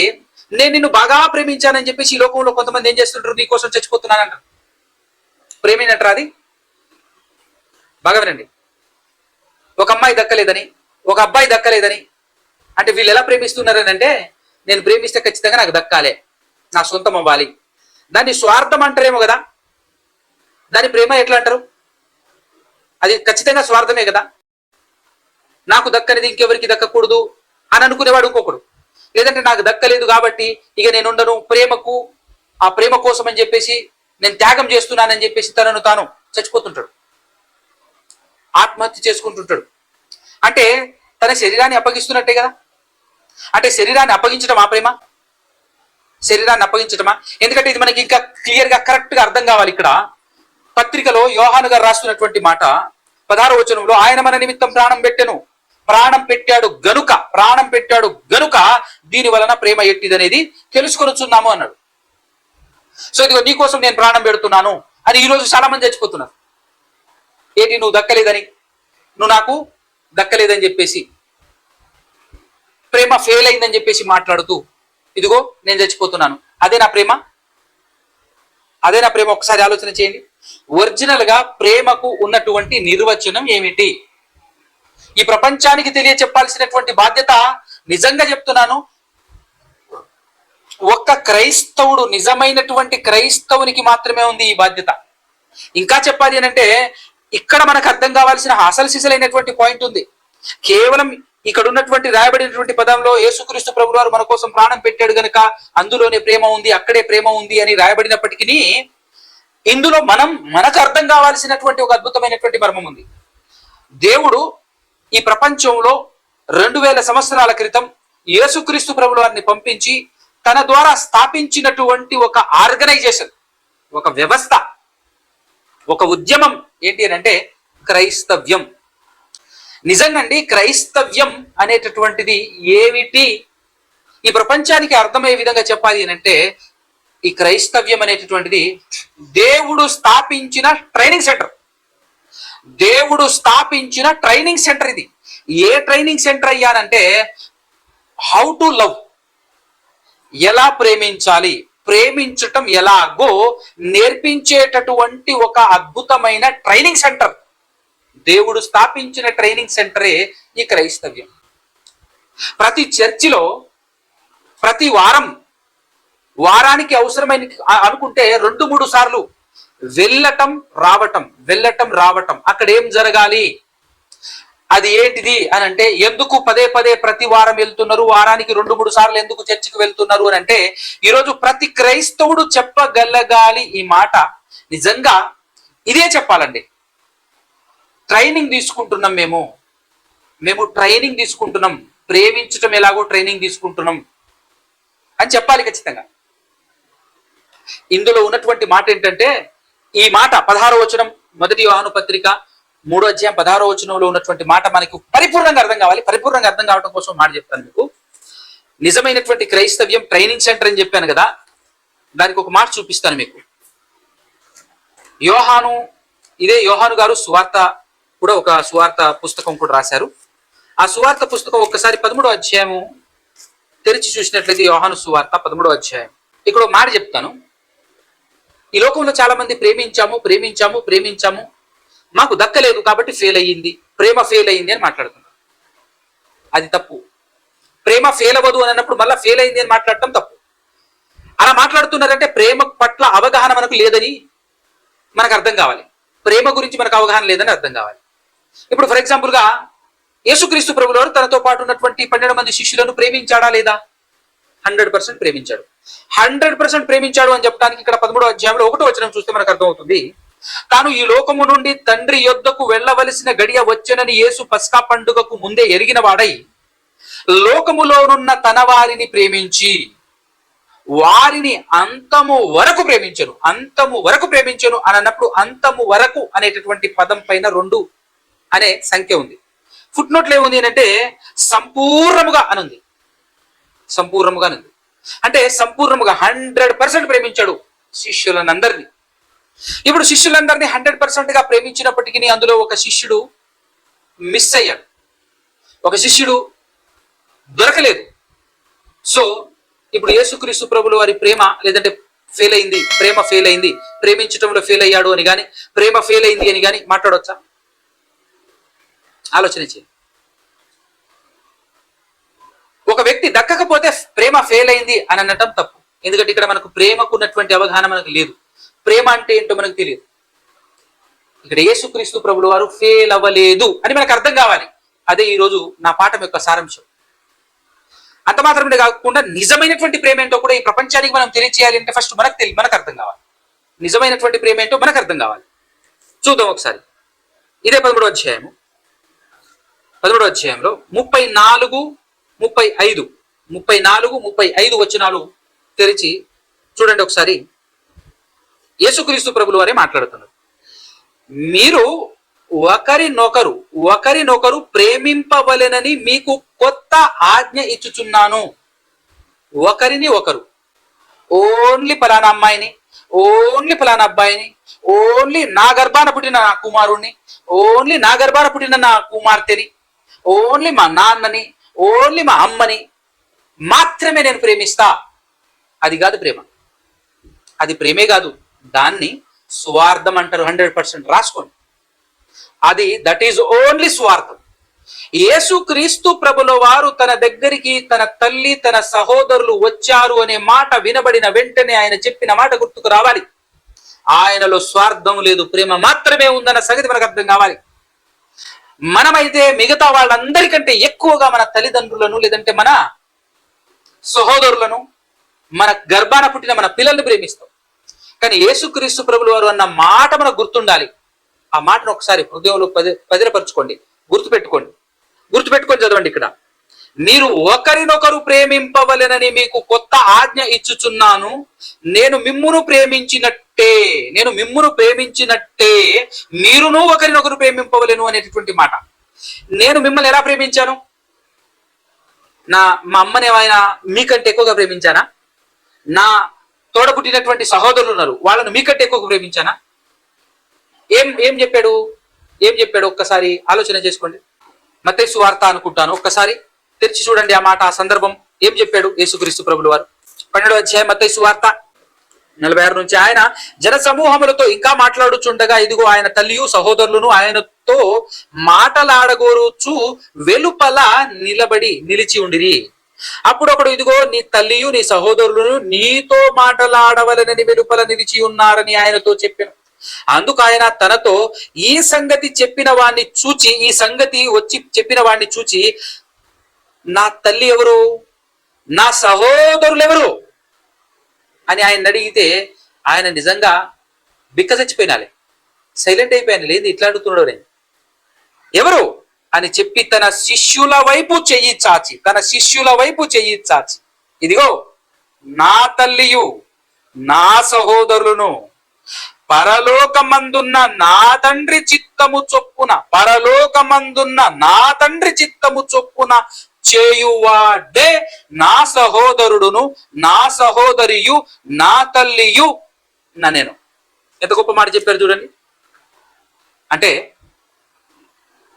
S1: నేను నిన్ను బాగా ప్రేమించానని చెప్పేసి ఈ లోకంలో కొంతమంది ఏం చేస్తుంటారు, నీ కోసం చచ్చిపోతున్నానంటారు. ప్రేమేనంటారా అది? బాగా వినండి. ఒక అమ్మాయి దక్కలేదని, ఒక అబ్బాయి దక్కలేదని అంటే వీళ్ళు ఎలా ప్రేమిస్తున్నారని అంటే, నేను ప్రేమిస్తే ఖచ్చితంగా నాకు దక్కాలే, నా సొంతం అవ్వాలి. దాన్ని స్వార్థం అంటారేమో కదా, దాని ప్రేమ ఎట్లా అంటారు? అది ఖచ్చితంగా స్వార్థమే కదా. నాకు దక్కనిది ఇంకెవరికి దక్కకూడదు అని అనుకునేవాడు ఇంకొకడు. లేదంటే నాకు దక్కలేదు కాబట్టి ఇక నేను ఉండను, ఆ ప్రేమ కోసం అని చెప్పేసి నేను త్యాగం చేస్తున్నానని చెప్పేసి తనను తాను చచ్చిపోతుంటాడు, ఆత్మహత్య చేసుకుంటుంటాడు. అంటే తన శరీరాన్ని అప్పగిస్తున్నట్టే కదా. అంటే శరీరాన్ని అప్పగించడం ఆ ప్రేమ? శరీరాన్ని అప్పగించటమా? ఎందుకంటే ఇది మనకి ఇంకా క్లియర్ గా కరెక్ట్ గా అర్థం కావాలి. ఇక్కడ పత్రికలో యోహాను గారు రాస్తున్నటువంటి మాట 16వ వచనంలో, ఆయన మన నిమిత్తం ప్రాణం పెట్టాడు గనుక దీని వలన ప్రేమ ఎట్టిదనేది తెలుసుకొనుచున్నాము అన్నాడు. సో ఇదిగో నీ కోసం నేను ప్రాణం పెడుతున్నాను అని ఈరోజు చాలా మంది చచ్చిపోతున్నారు. ఏంటి, నువ్వు దక్కలేదని, నువ్వు నాకు దక్కలేదని చెప్పేసి, ప్రేమ ఫెయిల్ అయిందని చెప్పేసి మాట్లాడుతూ ఇదిగో నేను చచ్చిపోతున్నాను. అదే నా ప్రేమ? ఒకసారి ఆలోచన చేయండి. ఒరిజినల్ గా ప్రేమకు ఉన్నటువంటి నిర్వచనం ఏమిటి? ఈ ప్రపంచానికి తెలియచెప్పాల్సినటువంటి బాధ్యత, నిజంగా చెప్తున్నాను, ఒక్క క్రైస్తవుడు, నిజమైనటువంటి క్రైస్తవునికి మాత్రమే ఉంది ఈ బాధ్యత. ఇంకా చెప్పాలి అని అంటే, ఇక్కడ మనకు అర్థం కావాల్సిన అసలు సిసలైనటువంటి పాయింట్ ఉంది. కేవలం ఇక్కడ ఉన్నటువంటి రాయబడినటువంటి పదంలో యేసుక్రీస్తు ప్రభువు వారు మన కోసం ప్రాణం పెట్టాడు గనుక అందులోనే ప్రేమ ఉంది, అక్కడే ప్రేమ ఉంది అని రాయబడినప్పటికీ ఇందులో మనకు అర్థం కావాల్సినటువంటి ఒక అద్భుతమైనటువంటి మర్మం ఉంది. దేవుడు ఈ ప్రపంచంలో 2000 సంవత్సరాల క్రితం యేసుక్రీస్తు ప్రభువు వారిని పంపించి తన ద్వారా స్థాపించినటువంటి ఒక ఆర్గనైజేషన్, ఒక వ్యవస్థ, ఒక ఉద్యమం ఏంటి అని అంటే క్రైస్తవ్యం. నిజంగాండి, క్రైస్తవ్యం అనేటటువంటిది ఏమిటి? ఈ ప్రపంచానికి అర్థమయ్యే విధంగా చెప్పాలి అని అంటే, ఈ క్రైస్తవ్యం అనేటటువంటిది దేవుడు స్థాపించిన ట్రైనింగ్ సెంటర్. ఇది ఏ ట్రైనింగ్ సెంటర్ అయ్యానంటే, హౌ టు లవ్, ఎలా ప్రేమించాలి, ప్రేమించటం ఎలాగో నేర్పించేటటువంటి ఒక అద్భుతమైన ట్రైనింగ్ సెంటర్. దేవుడు స్థాపించిన ట్రైనింగ్ సెంటరే ఈ క్రైస్తవ్యం. ప్రతి చర్చిలో ప్రతి వారానికి అవసరమైన అనుకుంటే 2-3 సార్లు వెళ్ళటం రావటం. అక్కడ ఏం జరగాలి, అది ఏంటిది అని అంటే, ఎందుకు పదే ప్రతి వారం వెళ్తున్నారు, వారానికి 2-3 సార్లు ఎందుకు చర్చికి వెళ్తున్నారు అని అంటే, ఈరోజు ప్రతి క్రైస్తవుడు చెప్పగలగాలి ఈ మాట. నిజంగా ఇదే చెప్పాలండి. ట్రైనింగ్ తీసుకుంటున్నాం, మేము ట్రైనింగ్ తీసుకుంటున్నాం, ప్రేమించటం ఎలాగో ట్రైనింగ్ తీసుకుంటున్నాం అని చెప్పాలి ఖచ్చితంగా. ఇందులో ఉన్నటువంటి మాట ఏంటంటే, ఈ మాట 16వ వచనం, మొదటి యోహాను పత్రిక 3వ అధ్యాయం 16వ వచనంలో ఉన్నటువంటి మాట మనకు పరిపూర్ణంగా అర్థం కావాలి. పరిపూర్ణంగా అర్థం కావడం కోసం మాట చెప్తాను మీకు. నిజమైనటువంటి క్రైస్తవ్యం ట్రైనింగ్ సెంటర్ అని చెప్పాను కదా, దానికి ఒక మాట చూపిస్తాను మీకు. యోహాను గారు సువార్త కూడా, ఒక సువార్త పుస్తకం కూడా రాశారు. ఆ సువార్త పుస్తకం ఒక్కసారి 13వ అధ్యాయము తెరిచి చూసినట్లయితే, యోహాను సువార్త 13వ అధ్యాయం. ఇక్కడ ఒక మాట చెప్తాను. ఈ లోకంలో చాలా మంది ప్రేమించాము, మాకు దక్కలేదు కాబట్టి ప్రేమ ఫెయిల్ అయ్యింది అని మాట్లాడుతున్నారు. అది తప్పు. ప్రేమ ఫెయిల్ అవ్వదు అని అన్నప్పుడు మళ్ళీ ఫెయిల్ అయింది అని మాట్లాడటం తప్పు. అలా మాట్లాడుతున్నారంటే ప్రేమ పట్ల అవగాహన మనకు లేదని మనకు అర్థం కావాలి. ప్రేమ గురించి మనకు అవగాహన లేదని అర్థం కావాలి. ఇప్పుడు ఫర్ ఎగ్జాంపుల్గా యేసుక్రీస్తు ప్రభుల వారు తనతో పాటు ఉన్నటువంటి 12 మంది శిష్యులను ప్రేమించాడా లేదా? 100% ప్రేమించాడు. 100% ప్రేమించాడు అని చెప్పడానికి ఇక్కడ 13వ అధ్యాయంలో 1వ వచనం చూస్తే మనకు అర్థమవుతుంది. తాను ఈ లోకము నుండి తండ్రి యొద్దకు వెళ్ళవలసిన గడియ వచ్చెనని యేసు పస్కా పండుగకు ముందే ఎరిగిన వాడై లోకములోనున్న తన వారిని ప్రేమించి వారిని అంతము వరకు ప్రేమించను. అంతము వరకు ప్రేమించను అని అన్నప్పుడు అంతము వరకు అనేటటువంటి పదం పైన 2 అనే సంఖ్య ఉంది. ఫుట్ నోట్లో ఏముంది అంటే సంపూర్ణముగా అనుంది. సంపూర్ణముగా అనుంది అంటే సంపూర్ణముగా 100% ప్రేమించాడు శిష్యులనందరినీ. ఇప్పుడు శిష్యులందరినీ 100%గా ప్రేమించినప్పటికీ అందులో ఒక శిష్యుడు మిస్ అయ్యాడు, ఒక శిష్యుడు దొరకలేదు. సో ఇప్పుడు యేసుక్రీస్తు ప్రభుల వారి ప్రేమ లేదంటే ఫెయిల్ అయింది, ప్రేమ ఫెయిల్ అయింది, ప్రేమించటంలో ఫెయిల్ అయ్యాడు అని కానీ ప్రేమ ఫెయిల్ అయింది అని కానీ మాట్లాడవచ్చా? ఆలోచన చేయండి. ఒక వ్యక్తి దక్కకపోతే ప్రేమ ఫెయిల్ అయింది అని అనటం తప్పు. ఎందుకంటే ఇక్కడ మనకు ప్రేమకు ఉన్నటువంటి అవగాహన మనకు లేదు. ప్రేమ అంటే ఏంటో మనకు తెలియదు. ఇక్కడ యేసుక్రీస్తు ప్రభుల వారు ఫెయిల్ అవ్వలేదు అని మనకు అర్థం కావాలి. అదే ఈరోజు నా పాఠం యొక్క సారాంశం. అంత మాత్రమే కాకుండా నిజమైనటువంటి ప్రేమ ఏంటో కూడా ఈ ప్రపంచానికి మనం తెలియచేయాలి అంటే ఫస్ట్ మనకు అర్థం కావాలి. నిజమైనటువంటి ప్రేమ ఏంటో మనకు అర్థం కావాలి. చూద్దాం ఒకసారి. ఇదే 13వ అధ్యాయము 13వ అధ్యాయంలో 34, 35 వచనాలు తెరిచి చూడండి ఒకసారి. యేసుక్రీస్తు ప్రభుల వారే మాట్లాడుతున్నారు. మీరు ఒకరినొకరు ప్రేమింపవలెనని మీకు కొత్త ఆజ్ఞ ఇచ్చుచున్నాను. ఒకరిని ఒకరు, ఓన్లీ ఫలానా అమ్మాయిని, ఓన్లీ ఫలానా అబ్బాయిని, ఓన్లీ నా గర్భాన పుట్టిన నా కుమారుణ్ణి, ఓన్లీ నా గర్భాన పుట్టిన నా కుమార్తెని, ఓన్లీ మా నాన్నని, ఓన్లీ మా అమ్మని మాత్రమే నేను ప్రేమిస్తా. అది కాదు ప్రేమ. అది ప్రేమే కాదు, దాన్ని స్వార్థం అంటారు. 100% రాసుకోండి. దట్ ఈజ్ ఓన్లీ స్వార్థం. యేసుక్రీస్తు ప్రభుల వారు తన దగ్గరికి తన తల్లి తన సహోదరులు వచ్చారు అనే మాట వినబడిన వెంటనే ఆయన చెప్పిన మాట గుర్తుకు రావాలి. ఆయనలో స్వార్థం లేదు, ప్రేమ మాత్రమే ఉందన్న సంగతి మనకు అర్థం కావాలి. మనమైతే మిగతా వాళ్ళందరికంటే ఎక్కువగా మన తల్లిదండ్రులను లేదంటే మన సహోదరులను, మన గర్భాన పుట్టిన మన పిల్లల్ని ప్రేమిస్తాం. కానీ యేసుక్రీస్తు ప్రభుల వారు అన్న మాట మనకు గుర్తుండాలి. ఆ మాటను ఒకసారి హృదయంలో పదిలపరచుకోండి, గుర్తుపెట్టుకొని చదవండి. ఇక్కడ మీరు ఒకరినొకరు ప్రేమింపవలెనని మీకు కొత్త ఆజ్ఞ ఇచ్చుచున్నాను. నేను మిమ్మును ప్రేమించినట్టే మీరును ఒకరినొకరు ప్రేమింపవలెను అనేటటువంటి మాట. నేను మిమ్మల్ని ఎలా ప్రేమించాను? మా అమ్మని ఏమైనా మీకంటే ఎక్కువగా ప్రేమించానా? నా తోడబుట్టినటువంటి సహోదరులు ఉన్నారు, వాళ్ళను మీకంటే ఎక్కువగా ప్రేమించానా? ఏం చెప్పాడు ఒక్కసారి ఆలోచన చేసుకోండి. మత్తయి సువార్త అనుకుంటాను, ఒక్కసారి తెరిచి చూడండి ఆ మాట, ఆ సందర్భం. ఏం చెప్పాడు యేసుక్రీస్తు ప్రభుల వారు? 12వ అధ్యాయం మత్తయి సువార్త 46 నుంచి. ఆయన జన సమూహములతో ఇంకా మాట్లాడుచుండగా ఇదిగో ఆయన తల్లియు సహోదరులను ఆయనతో మాటలాడగోరుచు వెలుపల నిలిచి ఉండిరి. అప్పుడు ఒకడు ఇదిగో నీ తల్లియు నీ సహోదరులను నీతో మాటలాడవలనని వెలుపల నిలిచి ఉన్నారని ఆయనతో చెప్పాను. అందుకు ఆయన తనతో ఈ సంగతి చెప్పిన వాడిని చూచి నా తల్లి ఎవరు, నా సహోదరులు ఎవరు అని ఆయన అడిగితే ఆయన నిజంగా బిక్కచచ్చిపోయినాలే, సైలెంట్ అయిపోయాను. లేదు ఇట్లా అడుగుతున్నాడు నేను ఎవరు అని చెప్పి తన శిష్యుల వైపు చెయ్యి చాచి ఇదిగో నా తల్లియు నా సహోదరులను పరలోకమందున్న నా తండ్రి చిత్తము చొప్పున చేయువాడే నా సహోదరుడును నా సహోదరియు నా తల్లియు నేను. ఎంత గొప్ప మాట చెప్పారు చూడండి. అంటే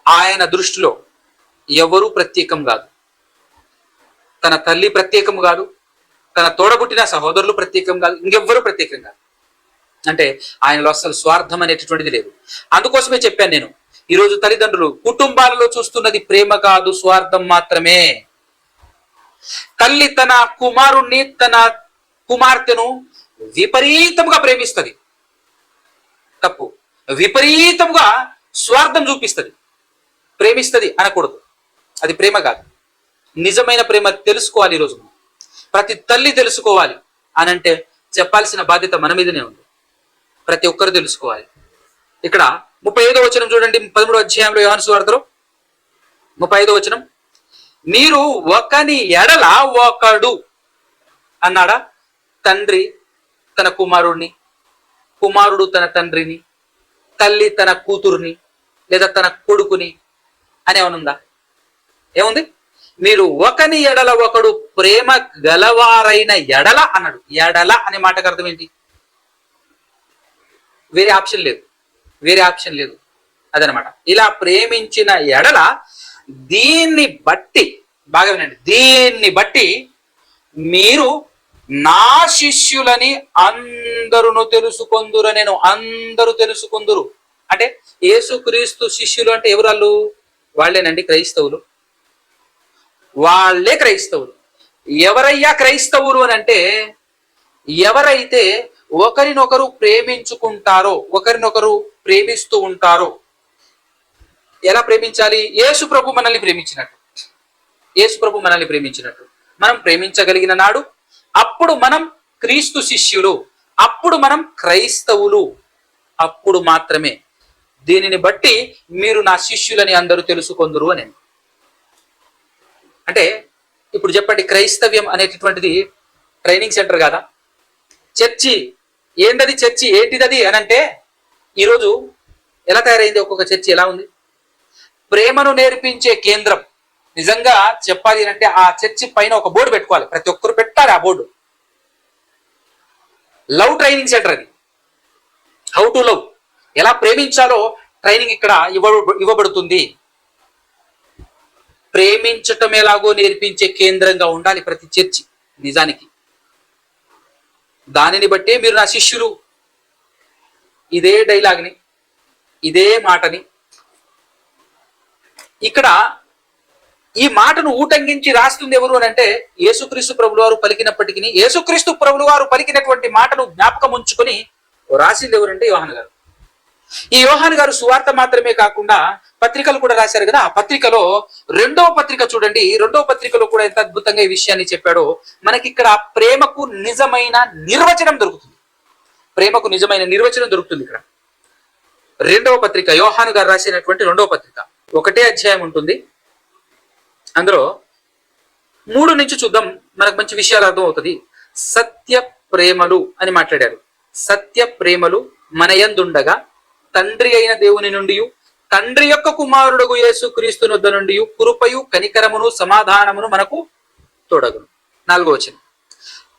S1: ఆయన దృష్టిలో ఎవరు ప్రత్యేకం కాదు, తన తల్లి ప్రత్యేకం కాదు, తన తోడబుట్టిన సహోదరులు ప్రత్యేకం కాదు, ఇంకెవ్వరూ ప్రత్యేకం కాదు. అంటే ఆయనలో అసలు స్వార్థం అనేటటువంటిది లేదు. అందుకోసమే చెప్పాను నేను, ఈరోజు తల్లిదండ్రులు కుటుంబాలలో చూస్తున్నది ప్రేమ కాదు, స్వార్థం మాత్రమే. తల్లి తన కుమారుణ్ణి తన కుమార్తెను విపరీతంగా ప్రేమిస్తుంది, తప్పు. విపరీతంగా స్వార్థం చూపిస్తుంది, ప్రేమిస్తుంది అనకూడదు. అది ప్రేమ కాదు. నిజమైన ప్రేమ తెలుసుకోవాలి ఈరోజు. ప్రతి తల్లి తెలుసుకోవాలి అని అంటే చెప్పాల్సిన బాధ్యత మన మీదనే ఉంది. ప్రతి ఒక్కరు తెలుసుకోవాలి. ఇక్కడ 35వ వచనం చూడండి, 13వ అధ్యాయంలో యోహాను సువార్తలో 35వ వచనం, మీరు ఒకని ఎడల ఒకడు అన్నాడా? తండ్రి తన కుమారుడిని, కుమారుడు తన తండ్రిని, తల్లి తన కూతుర్ని లేదా తన కొడుకుని అని ఏమనుందా? ఏముంది? మీరు ఒకని ఎడల ఒకడు ప్రేమ గలవారైన ఎడల అన్నాడు. ఎడల అనే మాటకు అర్థం ఏంటి? వేరే ఆప్షన్ లేదు, వేరే ఆప్షన్ లేదు. అదనమాట. ఇలా ప్రేమించిన ఎడల దీన్ని బట్టి, బాగా వినండి, దీన్ని బట్టి మీరు నా శిష్యులని అందరూ తెలుసుకొందురు. నేను అందరూ తెలుసుకొందురు అంటే యేసుక్రీస్తు శిష్యులు అంటే ఎవరు? వాళ్ళు వాళ్ళేనండి, క్రైస్తవులు. వాళ్ళే క్రైస్తవులు. ఎవరయ్యా క్రైస్తవులు అని అంటే ఎవరైతే ఒకరినొకరు ప్రేమించుకుంటారో, ఒకరినొకరు ప్రేమిస్తూ ఉంటారో. ఎలా ప్రేమించాలి? యేసు ప్రభు మనల్ని ప్రేమించినట్టు, యేసు ప్రభు మనల్ని ప్రేమించినట్టు మనం ప్రేమించగలిగిన నాడు అప్పుడు మనం క్రీస్తు శిష్యులు, అప్పుడు మనం క్రైస్తవులు. అప్పుడు మాత్రమే దీనిని బట్టి మీరు నా శిష్యులని అందరూ తెలుసుకొందురు అని. అంటే ఇప్పుడు చెప్పండి, క్రైస్తవ్యం అనేటటువంటిది ట్రైనింగ్ సెంటర్ కాదా? చర్చి ఏంటది? చర్చి ఏంటిదది అని అంటే ఈరోజు ఎలా తయారైంది? ఒక్కొక్క చర్చి ఎలా ఉంది? ప్రేమను నేర్పించే కేంద్రం. నిజంగా చెప్పాలి అంటే ఆ చర్చి పైన ఒక బోర్డు పెట్టుకోవాలి, ప్రతి ఒక్కరు పెట్టాలి ఆ బోర్డు. లవ్ ట్రైనింగ్ సెంటర్ అది. హౌ టు లవ్, ఎలా ప్రేమించాలో ట్రైనింగ్ ఇక్కడ ఇవ్వబడుతుంది. ప్రేమించటం ఎలాగో నేర్పించే కేంద్రంగా ఉండాలి ప్రతి చర్చి. నిజానికి దానిని బట్టే మీరు నా శిష్యులు. ఇదే డైలాగ్ని, ఇదే మాటని ఇక్కడ ఈ మాటను ఊటంకించి రాస్తుంది ఎవరు అని అంటే యేసుక్రీస్తు ప్రభులు వారు పలికినప్పటికీ, యేసుక్రీస్తు ప్రభులు వారు పలికినటువంటి మాటను జ్ఞాపకం ఉంచుకొని రాసింది ఎవరంటే యోహాను గారు. ఈ యోహాను గారు సువార్త మాత్రమే కాకుండా పత్రికలు కూడా రాశారు కదా. ఆ పత్రికలో 2వ పత్రిక చూడండి, 2వ పత్రికలో కూడా ఎంత అద్భుతంగా ఈ విషయాన్ని చెప్పాడో. మనకి ఇక్కడ ప్రేమకు నిజమైన నిర్వచనం దొరుకుతుంది. ప్రేమకు నిజమైన నిర్వచనం దొరుకుతుంది ఇక్కడ. 2వ పత్రిక, యోహాను గారు రాసినటువంటి 2వ పత్రిక, 1వ అధ్యాయం ఉంటుంది. అందులో 3 నుంచి చూద్దాం, మనకు మంచి విషయాలు అర్థం అవుతుంది. సత్య ప్రేమలు అని మాట్లాడారు. సత్య ప్రేమలు మన యందుండగా తండ్రి అయిన దేవుని నుండి, తండ్రి యొక్క కుమారుడు యేసుక్రీస్తు వద్ద నుండి కృపయు కనికరమును సమాధానమును మనకు తోడగును. 4వ వచనం,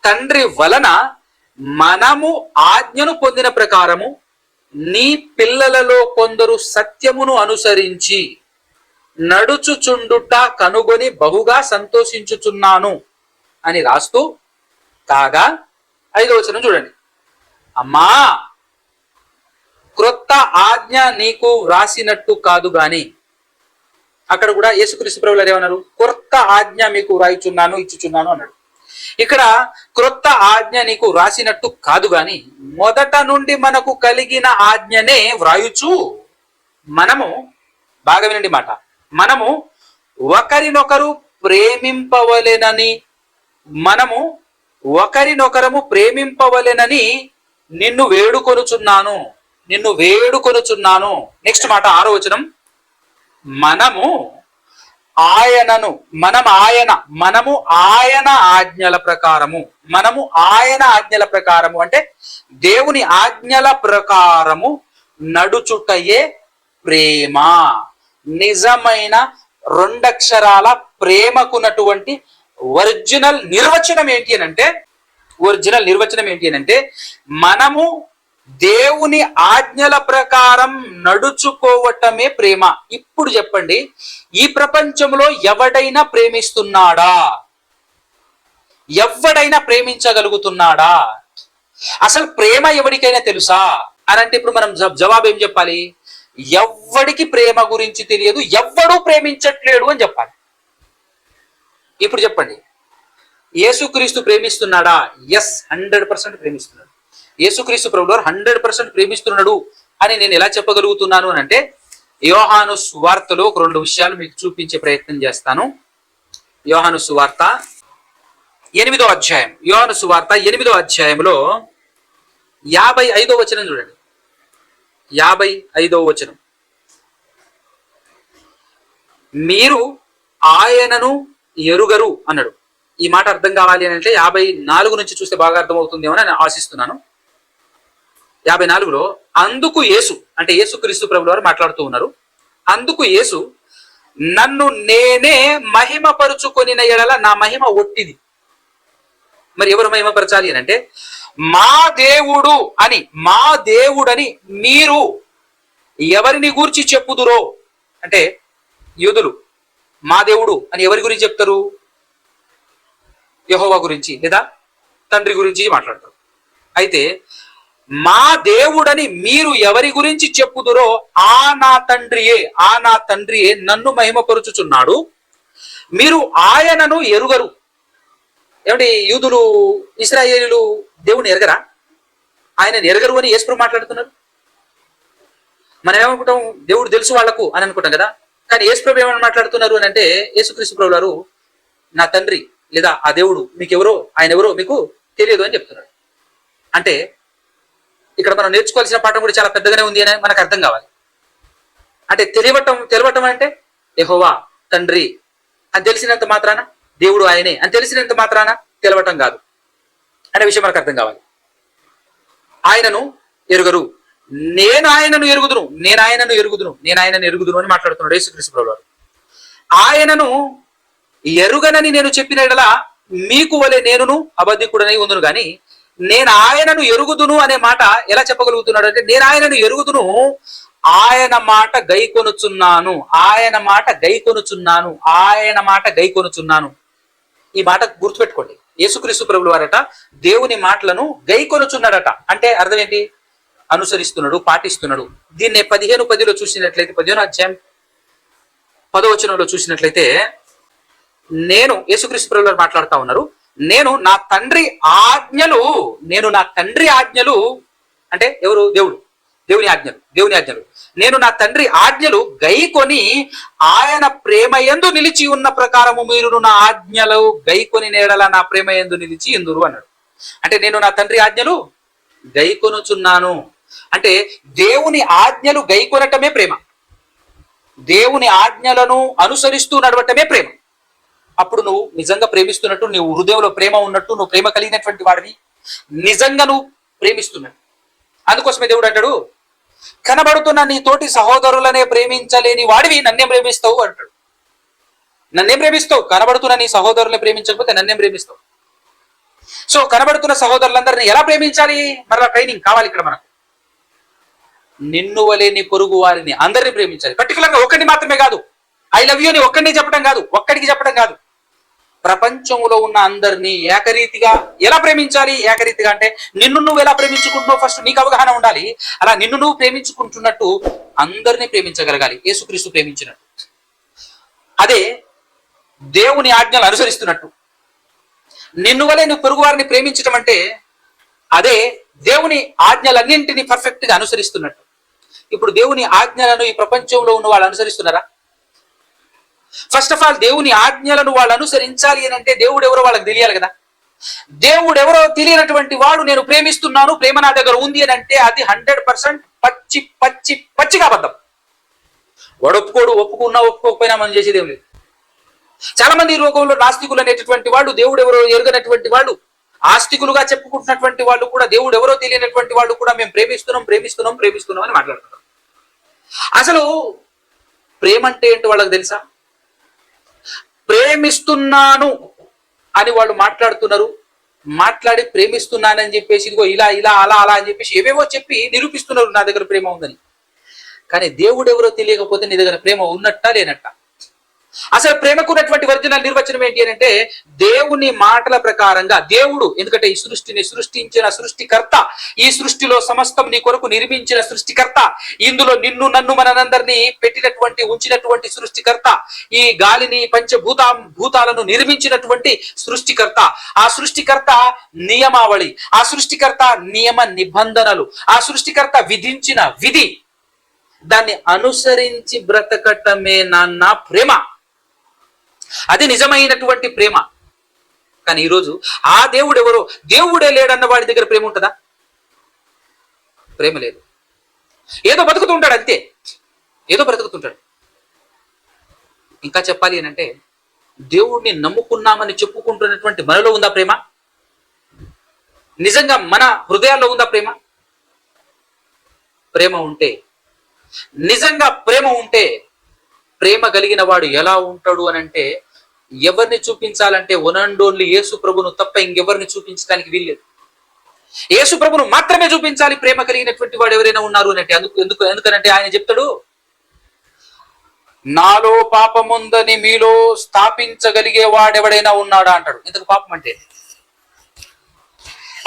S1: తండ్రి వలన మనము ఆజ్ఞను పొందిన ప్రకారము నీ పిల్లలలో కొందరు సత్యమును అనుసరించి నడుచుచుండుట కనుగొని బహుగా సంతోషించుచున్నాను అని రాస్తూ కాగా 5వ వచనం చూడండి. అమ్మా, క్రొత్త ఆజ్ఞ నీకు వ్రాసినట్టు కాదు గాని, అక్కడ కూడా యేసుక్రీస్తు ప్రభువులు ఏమన్నారు? క్రొత్త ఆజ్ఞ మీకు వ్రాయిచున్నాను, ఇచ్చుచున్నాను అన్నాడు. ఇక్కడ క్రొత్త ఆజ్ఞ నీకు వ్రాసినట్టు కాదు గాని మొదట నుండి మనకు కలిగిన ఆజ్ఞనే వ్రాయుచు మనము, బాగా వినండి మాట, మనము ఒకరినొకరు ప్రేమింపవలెనని, మనము ఒకరినొకరము ప్రేమింపవలెనని నిన్ను వేడుకొనుచున్నాను, నిన్ను వేడుకొనుచున్నాను. నెక్స్ట్ మాట 6వ వచనం, మనము ఆయనను, మనము ఆయన ఆజ్ఞల ప్రకారము, మనము ఆయన ఆజ్ఞల ప్రకారము అంటే దేవుని ఆజ్ఞల ప్రకారము నడుచుటయే ప్రేమ. నిజమైన 2 అక్షరాల ప్రేమకున్నటువంటి ఒరిజినల్ నిర్వచనం ఏంటి అని అంటే మనము దేవుని ఆజ్ఞల ప్రకారం నడుచుకోవటమే ప్రేమ. ఇప్పుడు చెప్పండి, ఈ ప్రపంచంలో ఎవడైనా ప్రేమిస్తున్నాడా? ఎవడైనా ప్రేమించగలుగుతున్నాడా? అసలు ప్రేమ ఎవరికైనా తెలుసా అని అంటే ఇప్పుడు మనం జవాబు ఏం చెప్పాలి? ఎవ్వడికి ప్రేమ గురించి తెలియదు, ఎవ్వడూ ప్రేమించట్లేడు అని చెప్పాలి. ఇప్పుడు చెప్పండి, యేసుక్రీస్తు ప్రేమిస్తున్నాడా? ఎస్, 100% ప్రేమిస్తున్నాడు. యేసుక్రీస్తు ప్రభువు 100% ప్రేమిస్తున్నాడు అని నేను ఎలా చెప్పగలుగుతున్నాను అని అంటే యోహాను సువార్తలో ఒక 2 విషయాలు మీకు చూపించే ప్రయత్నం చేస్తాను. యోహాను సువార్త 8వ అధ్యాయం, యోహాను సువార్త 8వ అధ్యాయంలో 55వ వచనం చూడండి. 55వ వచనం, మీరు ఆయనను ఎరుగరు అన్నాడు. ఈ మాట అర్థం కావాలి అని అంటే 54 నుంచి చూస్తే బాగా అర్థమవుతుందేమో అని ఆశిస్తున్నాను. 54లో అందుకు యేసు, అంటే యేసుక్రీస్తు ప్రభువు వారు మాట్లాడుతూ ఉన్నారు. అందుకు యేసు, నన్ను నేనే మహిమపరుచుకొనిన ఎడల నా మహిమ ఒట్టిది. మరి ఎవరు మహిమపరచాలి అని అంటే మా దేవుడని మీరు ఎవరిని గూర్చి చెప్పుదురో, అంటే యూదులు మా దేవుడు అని ఎవరి గురించి చెప్తారు? యెహోవా గురించి లేదా తండ్రి గురించి మాట్లాడతారు. అయితే మా దేవుడని మీరు ఎవరి గురించి చెప్పుదురో ఆ నా తండ్రియే నన్ను మహిమపరుచుచున్నాడు, మీరు ఆయనను ఎరుగరు. ఏమంటే యూదులు ఇశ్రాయేలీయులు దేవుని ఎరగరా? ఆయనను ఎరగరు అని యేసు మాట్లాడుతున్నారు. మనం ఏమనుకుంటాం? దేవుడు తెలుసు వాళ్లకు అని అనుకుంటాం కదా. కానీ యేసు ప్రభు ఏమని మాట్లాడుతున్నారు అని అంటే, యేసుక్రీస్తు ప్రభు వారు నా తండ్రి లేదా ఆ దేవుడు మీకెవరో, ఆయన ఎవరో మీకు తెలియదు అని చెప్తున్నాడు. అంటే ఇక్కడ మనం నేర్చుకోవాల్సిన పాఠం కూడా చాలా పెద్దగానే ఉంది అని మనకు అర్థం కావాలి. అంటే తెలియవటం అంటే యెహోవా తండ్రి అని తెలిసినంత మాత్రాన, దేవుడు ఆయనే అని తెలిసినంత మాత్రాన తెలవటం కాదు అనే విషయం మనకు అర్థం కావాలి. ఆయనను ఎరుగరు, నేను ఆయనను ఎరుగుదును అని మాట్లాడుతున్నాడు యేసుక్రీస్తు ప్రభువు వారు. ఆయనను ఎరుగనని నేను చెప్పిన యెడల మీకు వలె నేనును అబద్ధికుడనై ఉందును గాని, నేను ఆయనను ఎరుగుదును అనే మాట ఎలా చెప్పగలుగుతున్నాడు అంటే, నేను ఆయనను ఎరుగుదును, ఆయన మాట గైకొనుచున్నాను. ఈ మాట గుర్తుపెట్టుకోండి. యేసుక్రీస్తు ప్రభువు వారట దేవుని మాటలను గైకొనుచున్నాడట. అంటే అర్థం ఏంటి? అనుసరిస్తున్నాడు, పాటిస్తున్నాడు. దీన్నే 15:10లో చూసినట్లయితే, 15వ అధ్యాయం 10వ వచనంలో చూసినట్లయితే, నేను యేసుక్రీస్తు ప్రభువు వారు మాట్లాడుతూ ఉన్నారు, నేను నా తండ్రి ఆజ్ఞలు అంటే ఎవరు? దేవుని ఆజ్ఞలు నేను నా తండ్రి ఆజ్ఞలు గైకొని ఆయన ప్రేమయందు నిలిచి ఉన్న ప్రకారము మీరు నా ఆజ్ఞలు గైకొని నేడల నా ప్రేమయందు నిలిచి ఎందురు అన్నాడు. అంటే నేను నా తండ్రి ఆజ్ఞలు గైకొనుచున్నాను అంటే దేవుని ఆజ్ఞలు గైకొనటమే ప్రేమ. దేవుని ఆజ్ఞలను అనుసరిస్తూ నడవటమే ప్రేమ. అప్పుడు నువ్వు నిజంగా ప్రేమిస్తున్నట్టు, నువ్వు హృదయంలో ప్రేమ ఉన్నట్టు, నువ్వు ప్రేమ కలిగినటువంటి వాడివి, నిజంగా నువ్వు ప్రేమిస్తున్నట్టు. అందుకోసమే దేవుడు అంటాడు, కనబడుతున్న నీ తోటి సహోదరులనే ప్రేమించలేని వాడివి నన్నేం ప్రేమిస్తావు అంటాడు. నన్నేం ప్రేమిస్తావు? కనబడుతున్న నీ సహోదరులనే ప్రేమించకపోతే నన్నేం ప్రేమిస్తావు? సో కనబడుతున్న సహోదరులందరినీ ఎలా ప్రేమించాలి? మరలా ట్రైనింగ్ కావాలి ఇక్కడ మనకు. నిన్ను వలే నీ పొరుగు వారిని అందరినీ ప్రేమించాలి. పర్టికులర్గా ఒక్కడిని మాత్రమే కాదు. ఐ లవ్ యూ అని ఒక్కడికి చెప్పడం కాదు. ప్రపంచంలో ఉన్న అందరినీ ఏకరీతిగా ఎలా ప్రేమించాలి? ఏకరీతిగా అంటే నిన్ను నువ్వు ఎలా ప్రేమించుకుంటున్నావు ఫస్ట్ నీకు అవగాహన ఉండాలి. అలా నిన్ను నువ్వు ప్రేమించుకుంటున్నట్టు అందరినీ ప్రేమించగలగాలి, యేసుక్రీస్తు ప్రేమించినట్టు. అదే దేవుని ఆజ్ఞలు అనుసరిస్తున్నట్టు. నిన్ను వలే నువ్వు పొరుగు వారిని ప్రేమించడం అంటే అదే దేవుని ఆజ్ఞలన్నింటినీ పర్ఫెక్ట్ గా అనుసరిస్తున్నట్టు. ఇప్పుడు దేవుని ఆజ్ఞలను ఈ ప్రపంచంలో ఉన్న వాళ్ళు అనుసరిస్తున్నారా? ఫస్ట్ ఆఫ్ ఆల్ దేవుని ఆజ్ఞలను వాళ్ళు అనుసరించాలి అని అంటే దేవుడు ఎవరో వాళ్ళకి తెలియాలి కదా. దేవుడు ఎవరో తెలియనటువంటి వాడు నేను ప్రేమిస్తున్నాను, ప్రేమ నా దగ్గర ఉంది అని అంటే అది 100% పచ్చిగా అబద్ధం. వాడు ఒప్పుకున్నా ఒప్పుకోకపోయినా మనం చేసేది ఏం లేదు. చాలా మంది ఈ లోకంలో నాస్తికులు అనేటటువంటి వాళ్ళు, దేవుడు ఎవరో ఎరుగనటువంటి వాళ్ళు, ఆస్తికులుగా చెప్పుకుంటున్నటువంటి వాళ్ళు కూడా, దేవుడు ఎవరో తెలియనటువంటి వాళ్ళు కూడా మేము ప్రేమిస్తున్నాం అని మాట్లాడుతున్నారు. అసలు ప్రేమ అంటే ఏంటో వాళ్ళకి తెలుసా? ప్రేమిస్తున్నాను అని వాళ్ళు మాట్లాడుతున్నారు. మాట్లాడి ప్రేమిస్తున్నానని చెప్పేసి ఇదిగో ఇలా అలా అని చెప్పేసి ఏవేవో చెప్పి నిరూపిస్తున్నారు నా దగ్గర ప్రేమ ఉందని. కానీ దేవుడు ఎవరో తెలియకపోతే నీ దగ్గర ప్రేమ ఉన్నట్టా లేనట్టా? అసలు ప్రేమకున్నటువంటి ఒరిజినల్ నిర్వచనం ఏంటి అని అంటే దేవుని మాటల ప్రకారంగా దేవుడు, ఎందుకంటే ఈ సృష్టిని సృష్టించిన సృష్టికర్త, ఈ సృష్టిలో సమస్తం నీ కొరకు నిర్మించిన సృష్టికర్త, ఇందులో నిన్ను నన్ను మనందరినీ ఉంచినటువంటి సృష్టికర్త, ఈ గాలిని భూతాలను నిర్మించినటువంటి సృష్టికర్త, ఆ సృష్టికర్త నియమావళి, ఆ సృష్టికర్త నియమ నిబంధనలు, ఆ సృష్టికర్త విధించిన విధి దాన్ని అనుసరించి బ్రతకటమే నాన్న ప్రేమ. అది నిజమైనటువంటి ప్రేమ. కానీ ఈరోజు ఆ దేవుడు ఎవరో, దేవుడే లేడన్న వాడి దగ్గర ప్రేమ ఉంటుందా? ప్రేమ లేదు. ఏదో బతుకుతుంటాడు అంతే, ఏదో బ్రతుకుతుంటాడు. ఇంకా చెప్పాలి అని అంటే, దేవుణ్ణి నమ్ముకున్నామని చెప్పుకుంటున్నటువంటి మనలో ఉందా ప్రేమ? నిజంగా మన హృదయాల్లో ఉందా ప్రేమ? ప్రేమ ఉంటే, నిజంగా ప్రేమ ఉంటే, ప్రేమ కలిగిన వాడు ఎలా ఉంటాడు అని అంటే, ఎవరిని చూపించాలంటే వన్ అండ్ ఓన్లీ యేసు ప్రభును తప్ప ఇంకెవరిని చూపించడానికి వీల్లేదు. యేసు ప్రభును మాత్రమే చూపించాలి ప్రేమ కలిగినటువంటి వాడు ఎవరైనా ఉన్నారు అంటే. ఎందుకనంటే ఆయన చెప్తాడు, నాలో పాపముందని మీలో స్థాపించగలిగే వాడెవడైనా ఉన్నాడా అంటాడు. ఇంతకు పాపం అంటే,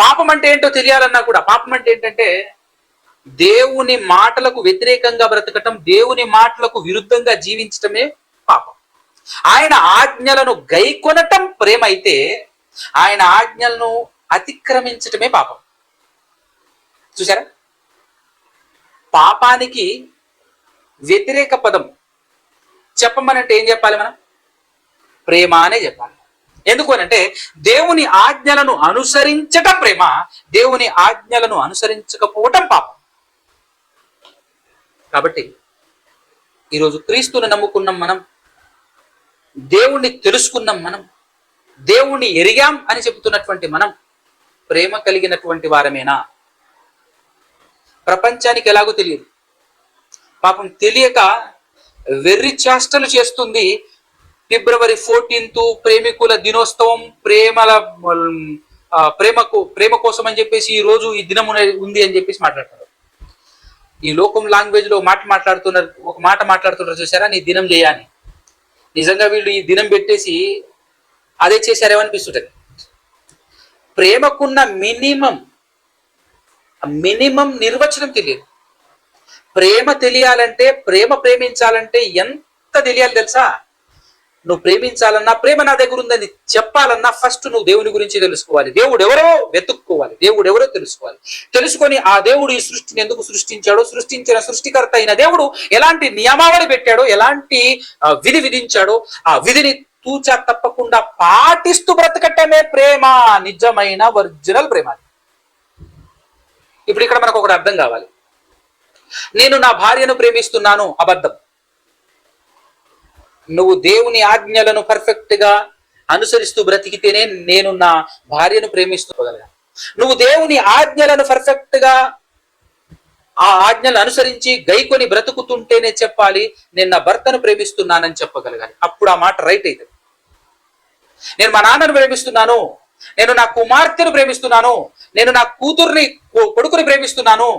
S1: పాపం అంటే ఏంటో తెలియాలన్నా కూడా, పాపం అంటే ఏంటంటే దేవుని మాటలకు వ్యతిరేకంగా బ్రతకటం, దేవుని మాటలకు విరుద్ధంగా జీవించటమే పాపం. ఆయన ఆజ్ఞలను గైకొనటం ప్రేమ అయితే, ఆయన ఆజ్ఞలను అతిక్రమించటమే పాపం. చూసారా? పాపానికి వ్యతిరేక పదం చెప్పమనంటే ఏం చెప్పాలి మనం? ప్రేమ అనే చెప్పాలి. ఎందుకు అనంటే దేవుని ఆజ్ఞలను అనుసరించటం ప్రేమ, దేవుని ఆజ్ఞలను అనుసరించకపోవటం పాపం. కాబట్టి ఈరోజు క్రీస్తుని నమ్ముకున్నాం మనం, దేవుణ్ణి తెలుసుకున్నాం మనం, దేవుణ్ణి ఎరిగాం అని చెబుతున్నటువంటి మనం ప్రేమ కలిగినటువంటి వారమేనా? ప్రపంచానికి ఎలాగో తెలియదు. పాపం తెలియక వెర్రి చేష్టలు చేస్తుంది. ఫిబ్రవరి 14 ప్రేమికుల దినోత్సవం, ప్రేమ కోసం అని చెప్పేసి ఈ రోజు ఈ దినం ఉంది అని చెప్పేసి మాట్లాడతారు. ఈ లోకం లాంగ్వేజ్ లో ఒక మాట మాట్లాడుతున్నారు చూసారా, నీ దినం చేయని. నిజంగా వీళ్ళు ఈ దినం పెట్టేసి అదే చేశారేమనిపిస్తుంటది. ప్రేమకున్న మినిమం నిర్వచనం తెలియదు. ప్రేమ తెలియాలంటే, ప్రేమించాలంటే ఎంత తెలియాలి తెలుసా? నువ్వు ప్రేమించాలన్నా, ప్రేమ నా దగ్గర ఉందని చెప్పాలన్నా ఫస్ట్ నువ్వు దేవుని గురించి తెలుసుకోవాలి. దేవుడు ఎవరో వెతుక్కోవాలి, దేవుడు ఎవరో తెలుసుకోవాలి. తెలుసుకొని ఆ దేవుడు ఈ సృష్టిని ఎందుకు సృష్టించాడో, సృష్టించిన సృష్టికర్త అయిన దేవుడు ఎలాంటి నియమావళి పెట్టాడో, ఎలాంటి విధి విధించాడో, ఆ విధిని తూచా తప్పకుండా పాటిస్తూ బ్రతకటమే ప్రేమ, నిజమైన ఒరిజినల్ ప్రేమ. ఇప్పుడు ఇక్కడ మనకు ఒకటి అర్థం కావాలి. నేను నా భార్యను ప్రేమిస్తున్నాను, అబద్ధం. నువ్వు దేవుని ఆజ్ఞలను పర్ఫెక్ట్ గా అనుసరిస్తూ బ్రతికితేనే నేను నా భార్యను ప్రేమిస్తూగలిగాను. నువ్వు దేవుని ఆజ్ఞలను పర్ఫెక్ట్ గా ఆ ఆజ్ఞలను అనుసరించి గైకొని బ్రతుకుతుంటేనే చెప్పాలి నేను నా భర్తను ప్రేమిస్తున్నానని చెప్పగలగాలి. అప్పుడు ఆ మాట రైట్ అవుతుంది. నేను మా నాన్నను ప్రేమిస్తున్నాను, నేను నా కుమార్తెను ప్రేమిస్తున్నాను, నేను నా కొడుకుని ప్రేమిస్తున్నాను,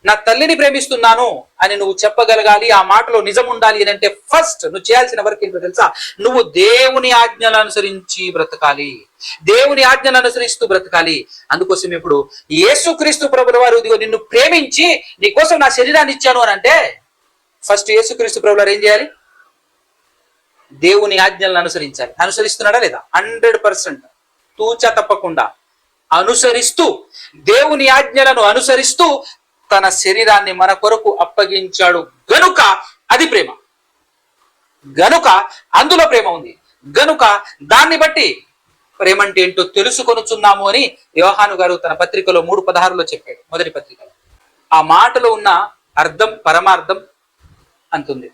S1: నా తల్లిని ప్రేమిస్తున్నాను అని నువ్వు చెప్పగలగాలి. ఆ మాటలో నిజం ఉండాలి అని అంటే ఫస్ట్ నువ్వు చేయాల్సిన వర్క్ ఏంటో తెలుసా? నువ్వు దేవుని ఆజ్ఞలను అనుసరించి బ్రతకాలి, దేవుని ఆజ్ఞలను అనుసరిస్తూ బ్రతకాలి. అందుకోసం ఇప్పుడు యేసుక్రీస్తు ప్రభుల వారు ఇదిగో నిన్ను ప్రేమించి నీ కోసం నా శరీరాన్ని ఇచ్చాను అని అంటే ఫస్ట్ యేసుక్రీస్తు ప్రభుల వారు ఏం చేయాలి? దేవుని ఆజ్ఞలను అనుసరించాలి. అనుసరిస్తున్నాడా లేదా? 100% తూచా తప్పకుండా అనుసరిస్తూ, దేవుని ఆజ్ఞలను అనుసరిస్తూ తన శరీరాన్ని మన కొరకు అప్పగించాడు గనుక అది ప్రేమ. గనుక అందులో ప్రేమ ఉంది. గనుక దాన్ని బట్టి ప్రేమ అంటే ఏంటో తెలుసుకొనుచున్నాము అని యోహాను గారు తన పత్రికలో 3:16 చెప్పాడు, మొదటి పత్రికలో. ఆ మాటలో ఉన్న అర్థం, పరమార్థం అంతుంది.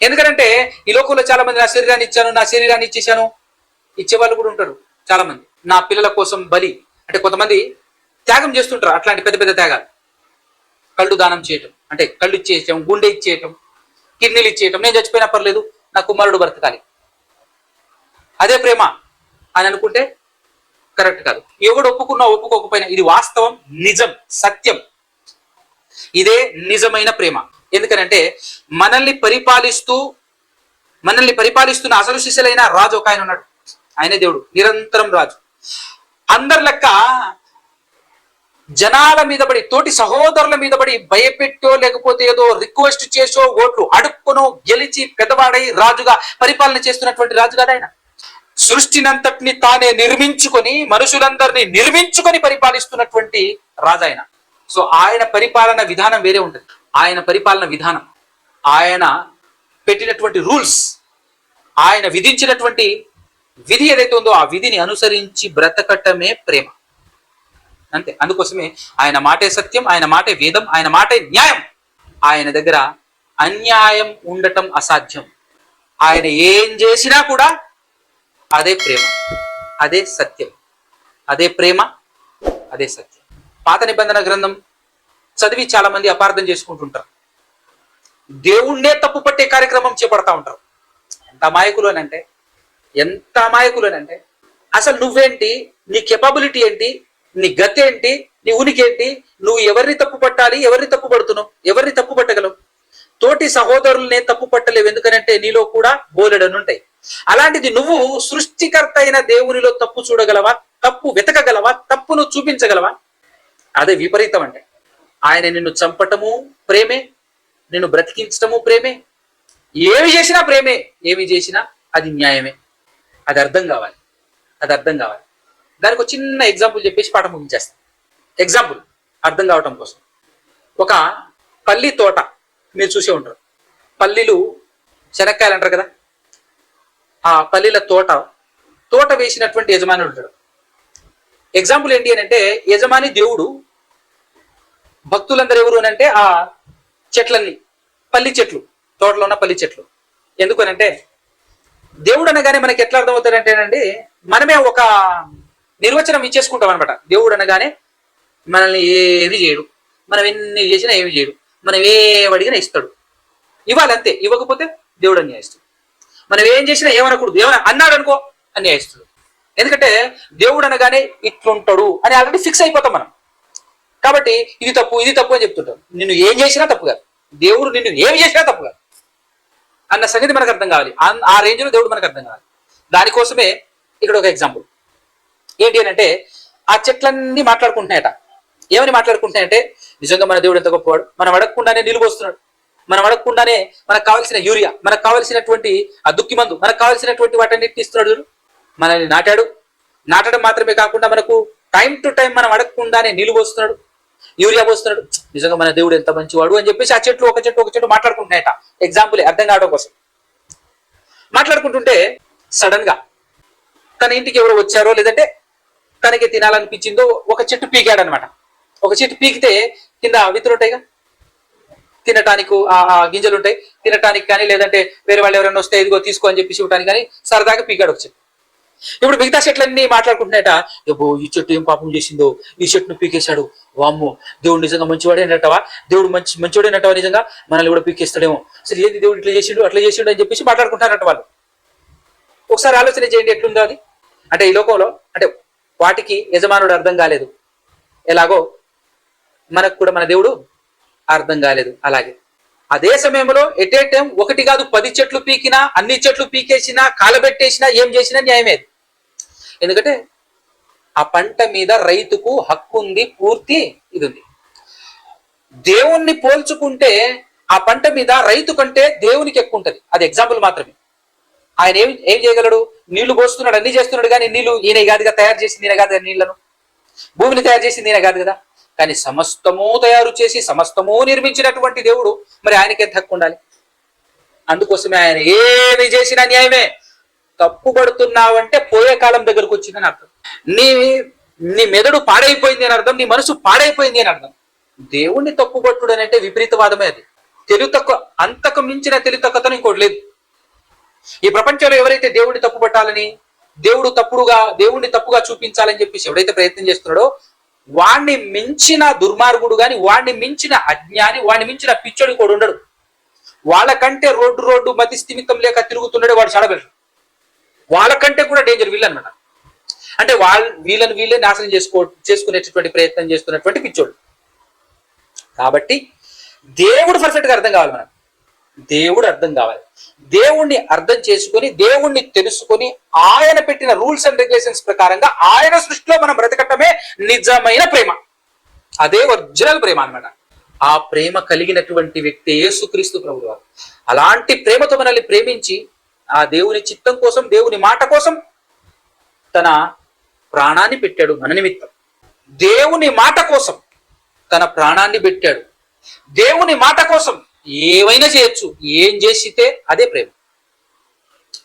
S1: ఎందుకంటే ఈ లోకంలో చాలా మంది నా శరీరాన్ని ఇచ్చేసాను ఇచ్చేవాళ్ళు కూడా ఉంటారు చాలా మంది. నా పిల్లల కోసం బలి అంటే కొంతమంది త్యాగం చేస్తుంటారు. అట్లాంటి పెద్ద పెద్ద త్యాగాలు, కళ్ళు దానం చేయటం అంటే కళ్ళు ఇచ్చేయటం, గుండె ఇచ్చేయటం, కిడ్నీలు ఇచ్చేయటం. నేను చచ్చిపోయినా పర్లేదు, నా కుమారుడు బ్రతకాలి, అదే ప్రేమ అని అనుకుంటే కరెక్ట్ కాదు. ఎవడు ఒప్పుకున్నా ఒప్పుకోకపోయినా ఇది వాస్తవం, నిజం, సత్యం. ఇదే నిజమైన ప్రేమ. ఎందుకనంటే మనల్ని పరిపాలిస్తున్న అసలు శిష్యులైన రాజు ఒక ఆయన ఉన్నాడు. ఆయనే దేవుడు, నిరంతరం రాజు. అందరి లెక్క జనాల మీద పడి, తోటి సహోదరుల మీద పడి భయపెట్టో లేకపోతే ఏదో రిక్వెస్ట్ చేసో ఓట్లు అడుక్కునో గెలిచి పెద్దవాడై రాజుగా పరిపాలన చేస్తున్నటువంటి రాజు కాదు ఆయన. సృష్టినంతటిని తానే నిర్మించుకొని, మనుషులందరినీ నిర్మించుకొని పరిపాలిస్తున్నటువంటి రాజు ఆయన. సో ఆయన పరిపాలన విధానం వేరే ఉంటుంది. ఆయన పరిపాలన విధానం, ఆయన పెట్టినటువంటి రూల్స్, ఆయన విధించినటువంటి విధి ఏదైతే ఉందో ఆ విధిని అనుసరించి బ్రతకటమే ప్రేమ. అంతే. అందుకోసమే ఆయన మాటే సత్యం, ఆయన మాటే వేదం, ఆయన మాటే న్యాయం. ఆయన దగ్గర అన్యాయం ఉండటం అసాధ్యం. ఆయన ఏం చేసినా కూడా అదే ప్రేమ, అదే సత్యం, అదే ప్రేమ, అదే సత్యం. పాత నిబంధన గ్రంథం చదివి చాలా మంది అపార్థం చేసుకుంటుంటారు. దేవుణ్ణే తప్పు పట్టే కార్యక్రమం చేపడతా ఉంటారు. ఎంత అమాయకులనంటే అసలు నువ్వేంటి, నీ కెపాబిలిటీ ఏంటి, నీ గతి ఏంటి, నీ ఉనికి ఏంటి, నువ్వు ఎవరిని తప్పు పట్టాలి, ఎవరిని తప్పు పడుతున్నావు, ఎవరిని తప్పు పట్టగలవు? తోటి సహోదరులనే తప్పు పట్టలేవు. ఎందుకనంటే నీలో కూడా బోలెడనుంటాయి. అలాంటిది నువ్వు సృష్టికర్త అయిన దేవునిలో తప్పు చూడగలవా, తప్పు వెతకగలవా, తప్పును చూపించగలవా? అదే విపరీతం. అంటే ఆయన నిన్ను చంపటము ప్రేమే, నిన్ను బ్రతికించటము ప్రేమే, ఏమి చేసినా ప్రేమే, ఏమి చేసినా అది న్యాయమే. అది అర్థం కావాలి, అది అర్థం కావాలి. దానికి ఒక చిన్న ఎగ్జాంపుల్ చెప్పేసి పాఠం ముగించేస్తాను. ఎగ్జాంపుల్ అర్థం కావటం కోసం, ఒక పల్లి తోట మీరు చూసే ఉంటారు. పల్లీలు శనక్కాయలు అంటారు కదా, ఆ పల్లీల తోట వేసినటువంటి యజమాని ఉంటాడు. ఎగ్జాంపుల్ ఏంటి అని అంటే, యజమాని దేవుడు, భక్తులందరూ ఎవరు అని అంటే ఆ చెట్లన్నీ పల్లి చెట్లు, తోటలో ఉన్న పల్లి చెట్లు. ఎందుకనంటే దేవుడు అనగానే మనకి ఎట్లా అర్థమవుతాడంటేనండి, మనమే ఒక నిర్వచనం ఇచ్చేసుకుంటాం అనమాట. దేవుడు అనగానే మనల్ని ఏది చేయడు, మనం ఎన్ని చేసినా ఏమి చేయడు, మనం ఏమడిగినా ఇస్తాడు. ఇవ్వాలంతే, ఇవ్వకపోతే దేవుడు అన్యాయిస్తాడు. మనం ఏం చేసినా ఏమనకూడదు, ఏమైనా అన్నాడు అనుకో అన్యాయిస్తాడు. ఎందుకంటే దేవుడు అనగానే ఇట్లుంటాడు అని ఆల్రెడీ ఫిక్స్ అయిపోతాం మనం. కాబట్టి ఇది తప్పు, ఇది తప్పు అని చెప్తుంటాం. నిన్ను ఏం చేసినా తప్పు కాదు, దేవుడు నిన్ను ఏమి చేసినా తప్పు కాదు అన్న సంగతి మనకు అర్థం కావాలి. ఆ రేంజ్ లో దేవుడు మనకు అర్థం కావాలి. దానికోసమే ఇక్కడ ఒక ఎగ్జాంపుల్ ఏంటి అని అంటే, ఆ చెట్లన్నీ మాట్లాడుకుంటున్నాయట. ఏమని మాట్లాడుకుంటున్నాయంటే, నిజంగా మన దేవుడు ఎంత గొప్పవాడు, మనం అడగకుండానే నీళ్ళు పోస్తున్నాడు, మనం అడగకుండానే మనకు కావాల్సిన యూరియా, మనకు కావాల్సినటువంటి ఆ దుక్కి మందు, మనకు కావాల్సినటువంటి వాటన్నిటిని ఇస్తున్నాడు. మనల్ని నాటడం మాత్రమే కాకుండా మనకు టైం టు టైం మనం అడగకుండానే నీళ్ళు పోస్తున్నాడు, యూరియా పోస్తున్నాడు. నిజంగా మన దేవుడు ఎంత మంచివాడు అని చెప్పేసి ఆ చెట్లు ఒక చెట్టు మాట్లాడుకుంటున్నాయట. ఎగ్జాంపుల్ అర్థం కావడం కోసం మాట్లాడుకుంటుంటే సడన్ గా తన ఇంటికి ఎవరో వచ్చారో, లేదంటే తనకి తినాలనిపించిందో ఒక చెట్టు పీకాడు అనమాట. ఒక చెట్టు పీకితే కింద విత్తులు ఉంటాయిగా, తినటానికి ఆ గింజలు ఉంటాయి, తినటానికి కానీ, లేదంటే వేరే వాళ్ళు ఎవరైనా వస్తే ఇదిగో తీసుకో అని చెప్పేసి ఇవ్వడానికి కానీ సరదాగా పీకాడు ఒక చెట్టు. ఇప్పుడు మిగతా చెట్లన్నీ మాట్లాడుకుంటున్నాయట, ఏబో ఈ చెట్టు ఏం పాపం చేసిందో, ఈ చెట్టును పీకేశాడు, వామ్మో దేవుడు నిజంగా మంచివాడే అన్నట్టవా, దేవుడు మంచివాడే అన్నట్టవా, నిజంగా మనల్ని కూడా పీకేస్తాడేమో, అసలు ఏంది దేవుడు ఇట్లా చేసిండు అట్లా చేసిండు అని చెప్పేసి మాట్లాడుకుంటారట వాళ్ళు. ఒకసారి ఆలోచన చేయండి ఎట్లుందో అది. అంటే ఈ లోకంలో అంటే వాటికి యజమానుడు అర్థం కాలేదు, ఎలాగో మనకు కూడా మన దేవుడు అర్థం కాలేదు. అలాగే అదే సమయంలో ఎట్ ఏ టైం ఒకటి కాదు 10 చెట్లు పీకినా, అన్ని చెట్లు పీకేసినా, కాలబెట్టేసినా, ఏం చేసినా న్యాయమే. ఎందుకంటే ఆ పంట మీద రైతుకు హక్కు ఉంది, పూర్తి ఇది ఉంది. దేవుణ్ణి పోల్చుకుంటే ఆ పంట మీద రైతు కంటే దేవునికి ఎక్కువ ఉంటుంది. అది ఎగ్జాంపుల్ మాత్రమే. ఆయన ఏం చేయగలడు, నీళ్లు పోస్తున్నాడు, అన్ని చేస్తున్నాడు, కానీ నీళ్లు ఈయన కాదుగా తయారు చేసింది, ఈయన కాదు కదా నీళ్లను, భూమిని తయారు చేసింది ఈయన కాదు కదా. కానీ సమస్తము తయారు చేసి సమస్తము నిర్మించినటువంటి దేవుడు, మరి ఆయనకి ఎంత హక్కు ఉండాలి? అందుకోసమే ఆయన ఏమి చేసినా న్యాయమే. తప్పు పడుతున్నావంటే పోయే కాలం దగ్గరకు వచ్చిందని అర్థం. నీ మెదడు పాడైపోయింది అని అర్థం, నీ మనసు పాడైపోయింది అని అర్థం. దేవుణ్ణి తప్పు పట్టుడు అని అంటే విపరీతవాదమే. అది తెలివి తక్కువ, అంతకు మించిన తెలివి తక్కువతనం ఇంకోటి లేదు. ఈ ప్రపంచంలో ఎవరైతే దేవుడిని తప్పు పట్టాలని, దేవుణ్ణి తప్పుగా చూపించాలని చెప్పేసి ఎవడైతే ప్రయత్నం చేస్తున్నాడో, వాణ్ణి మించిన దుర్మార్గుడు గాని, వాణ్ణి మించిన అజ్ఞాని, వాణ్ణి మించిన పిచ్చోడు కూడా ఉండడు. వాళ్ళకంటే రోడ్డు మతి స్థిమితం లేక తిరుగుతున్నాడు వాడు చాడబెట్టడు. వాళ్ళకంటే కూడా డేంజర్ వీళ్ళు అనమాట. అంటే వీళ్ళే నాశనం చేసుకునేటటువంటి ప్రయత్నం చేస్తున్నటువంటి పిచ్చోడు. కాబట్టి దేవుడు పర్ఫెక్ట్ గా అర్థం కావాలి. మనకు దేవుడు అర్థం కావాలి. దేవుణ్ణి అర్థం చేసుకొని, దేవుణ్ణి తెలుసుకొని, ఆయన పెట్టిన రూల్స్ అండ్ రెగ్యులేషన్స్ ప్రకారంగా ఆయన సృష్టిలో మనం బ్రతకటమే నిజమైన ప్రేమ. అదే ఒరిజినల్ ప్రేమ అన్నమాట. ఆ ప్రేమ కలిగినటువంటి వ్యక్తి యేసుక్రీస్తు ప్రభువు వారు. అలాంటి ప్రేమతో మనల్ని ప్రేమించి ఆ దేవుని చిత్తం కోసం, దేవుని మాట కోసం తన ప్రాణాన్ని పెట్టాడు మన నిమిత్తం. దేవుని మాట కోసం తన ప్రాణాన్ని పెట్టాడు. దేవుని మాట కోసం ఏమైనా చేయొచ్చు. ఏం చేసితే అదే ప్రేమ.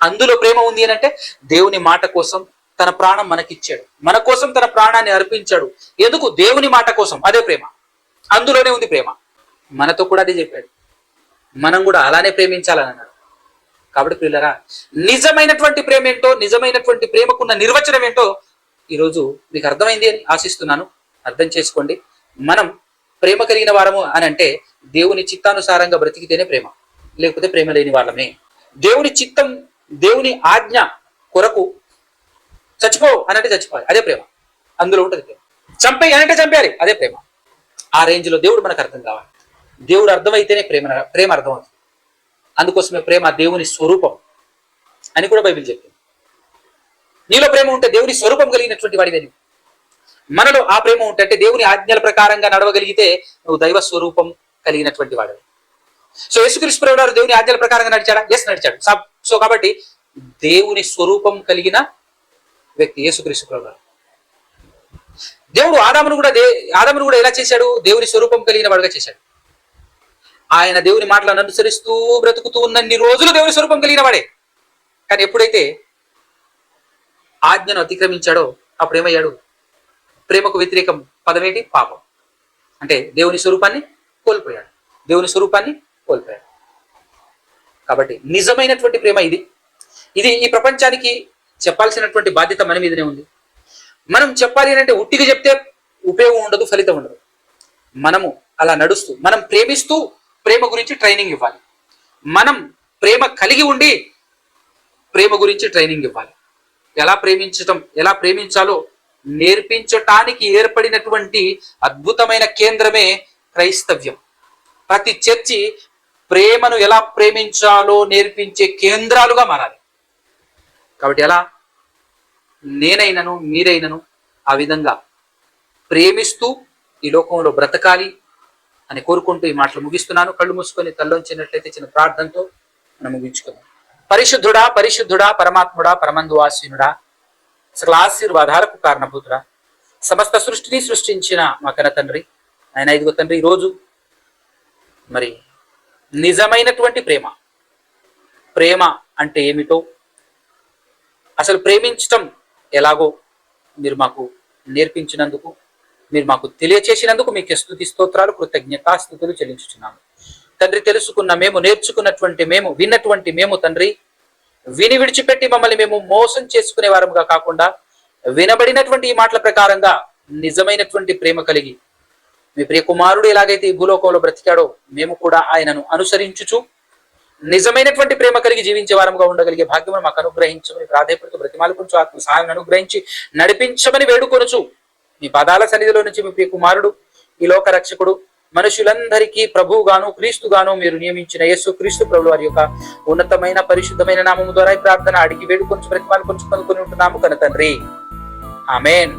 S1: అందులో ప్రేమ ఉంది అని అంటే దేవుని మాట కోసం తన ప్రాణం మనకిచ్చాడు, మన కోసం తన ప్రాణాన్ని అర్పించాడు. ఎందుకు? దేవుని మాట కోసం. అదే ప్రేమ, అందులోనే ఉంది ప్రేమ. మనతో కూడా అదే చెప్పాడు, మనం కూడా అలానే ప్రేమించాలని అన్నాడు. కాబట్టి ప్రియులారా, నిజమైనటువంటి ప్రేమ ఏంటో, నిజమైనటువంటి ప్రేమకున్న నిర్వచనం ఏంటో ఈరోజు మీకు అర్థమైంది అని ఆశిస్తున్నాను. అర్థం చేసుకోండి. మనం ప్రేమ కలిగిన వారము అని అంటే దేవుని చిత్తానుసారంగా బ్రతికితేనే ప్రేమ, లేకపోతే ప్రేమ లేని వాళ్ళమే. దేవుని చిత్తం, దేవుని ఆజ్ఞ కొరకు చచ్చిపో అనంటే చచ్చిపోవాలి, అదే ప్రేమ. అందులో ఉంటుంది ప్రేమ. చంపేయి అనంటే చంపేయాలి, అదే ప్రేమ. ఆ రేంజ్ లో దేవుడు మనకు అర్థం కావాలి. దేవుడు అర్థమైతేనే ప్రేమ అర్థమవుతుంది. అందుకోసమే ప్రేమ దేవుని స్వరూపం అని కూడా బైబిల్ చెప్పింది. నీలో ప్రేమ ఉంటే దేవుని స్వరూపం కలిగినటువంటి వాడివే నువ్వు. మనలో ఆ ప్రేమ ఉంటే, అంటే దేవుని ఆజ్ఞల ప్రకారంగా నడవగలిగితే నువ్వు దైవ స్వరూపం కలిగినటువంటి వాడు. సో యేసుక్రీస్తు ప్రభువు దేవుని ఆజ్ఞల ప్రకారంగా నడిచాడా? ఎస్, నడిచాడు. సో కాబట్టి దేవుని స్వరూపం కలిగిన వ్యక్తి యేసుక్రీస్తు ప్రభువు. దేవుడు ఆదామును కూడా ఎలా చేశాడు? దేవుని స్వరూపం కలిగిన వాడుగా చేశాడు. ఆయన దేవుని మాటలను అనుసరిస్తూ బ్రతుకుతూ ఉన్నన్ని రోజులు దేవుని స్వరూపం కలిగిన వాడే. కానీ ఎప్పుడైతే ఆజ్ఞను అతిక్రమించాడో అప్పుడు ఏమయ్యాడు? ప్రేమకు వ్యతిరేకం పదమేంటి? పాపం. అంటే దేవుని స్వరూపాన్ని కోల్పోయాడు, దేవుని స్వరూపాన్ని కోల్పోయాడు. కాబట్టి నిజమైనటువంటి ప్రేమ ఇది ఈ ప్రపంచానికి చెప్పాల్సినటువంటి బాధ్యత మన మీదనే ఉంది. మనం చెప్పాలి అంటే ఉట్టిగా చెప్తే ఉపయోగం ఉండదు, ఫలితం ఉండదు. మనము అలా నడుస్తూ, మనం ప్రేమిస్తూ ప్రేమ గురించి ట్రైనింగ్ ఇవ్వాలి. మనం ప్రేమ కలిగి ఉండి ప్రేమ గురించి ట్రైనింగ్ ఇవ్వాలి. ఎలా ప్రేమించాలో నేర్పించటానికి ఏర్పడినటువంటి అద్భుతమైన కేంద్రమే క్రైస్తవ్యం. ప్రతి చర్చి ప్రేమను ఎలా ప్రేమించాలో నేర్పించే కేంద్రాలుగా మారాలి. కాబట్టి ఎలా నేనైనను మీరైనను ఆ విధంగా ప్రేమిస్తూ ఈ లోకంలో బ్రతకాలి అని కోరుకుంటూ ఈ మాటలు ముగిస్తున్నాను. కళ్ళు మూసుకొని తల్లోంచినట్లయితే చిన్న ప్రార్థనతో మనం ముగించుకుందాం. పరిశుద్ధుడా, పరిశుద్ధుడా, పరమాత్ముడా, పరమందువాసీనుడా, అసలు ఆశీర్వాదాలకు కారణభూతుడా, సమస్త సృష్టిని సృష్టించిన మా కన్న తండ్రి, ఆయన ఇదిగో తండ్రి, ఈరోజు మరి నిజమైనటువంటి ప్రేమ అంటే ఏమిటో, అసలు ప్రేమించటం ఎలాగో మీరు మాకు నేర్పించినందుకు, మీరు మాకు తెలియచేసినందుకు మీకు స్తుతి స్తోత్రాలు, కృతజ్ఞతాస్తుతులు చెల్లించుచున్నాము తండ్రి. తెలుసుకున్న మేము, నేర్చుకున్నటువంటి మేము, విన్నటువంటి మేము తండ్రి, విని విడిచిపెట్టి మమ్మల్ని మేము మోసం చేసుకునే వారముగా కాకుండా వినబడినటువంటి ఈ మాటల ప్రకారంగా నిజమైనటువంటి ప్రేమ కలిగి మీ ప్రియ కుమారుడు ఎలాగైతే ఈ భూలోకంలో బ్రతికాడో మేము కూడా ఆయనను అనుసరించుచు నిజమైనటువంటి ప్రేమ కలిగి జీవించే వారముగా ఉండగలిగే భాగ్యమును మాకు అనుగ్రహించమని ప్రాధేయపడుతూ బ్రతిమాలుకొంచు, ఆత్మ సహాయం అనుగ్రహించి నడిపించమని వేడుకొనుచు మీ పదాల సన్నిధిలో నుంచి మీ ప్రియ కుమారుడు, ఈ లోక రక్షకుడు, మనుషులందరికీ ప్రభువుగాను క్రీస్తుగాను మీరు నియమించిన యేసు క్రీస్తు ప్రభువు వారి యొక్క ఉన్నతమైన పరిశుద్ధమైన నామము ద్వారా ఈ ప్రార్థన అడిగి వేడుకొంచు బ్రతిమాలుకొంచు పొందుకొని ఉంటున్నాము కన్న తండ్రి. ఆమేన్.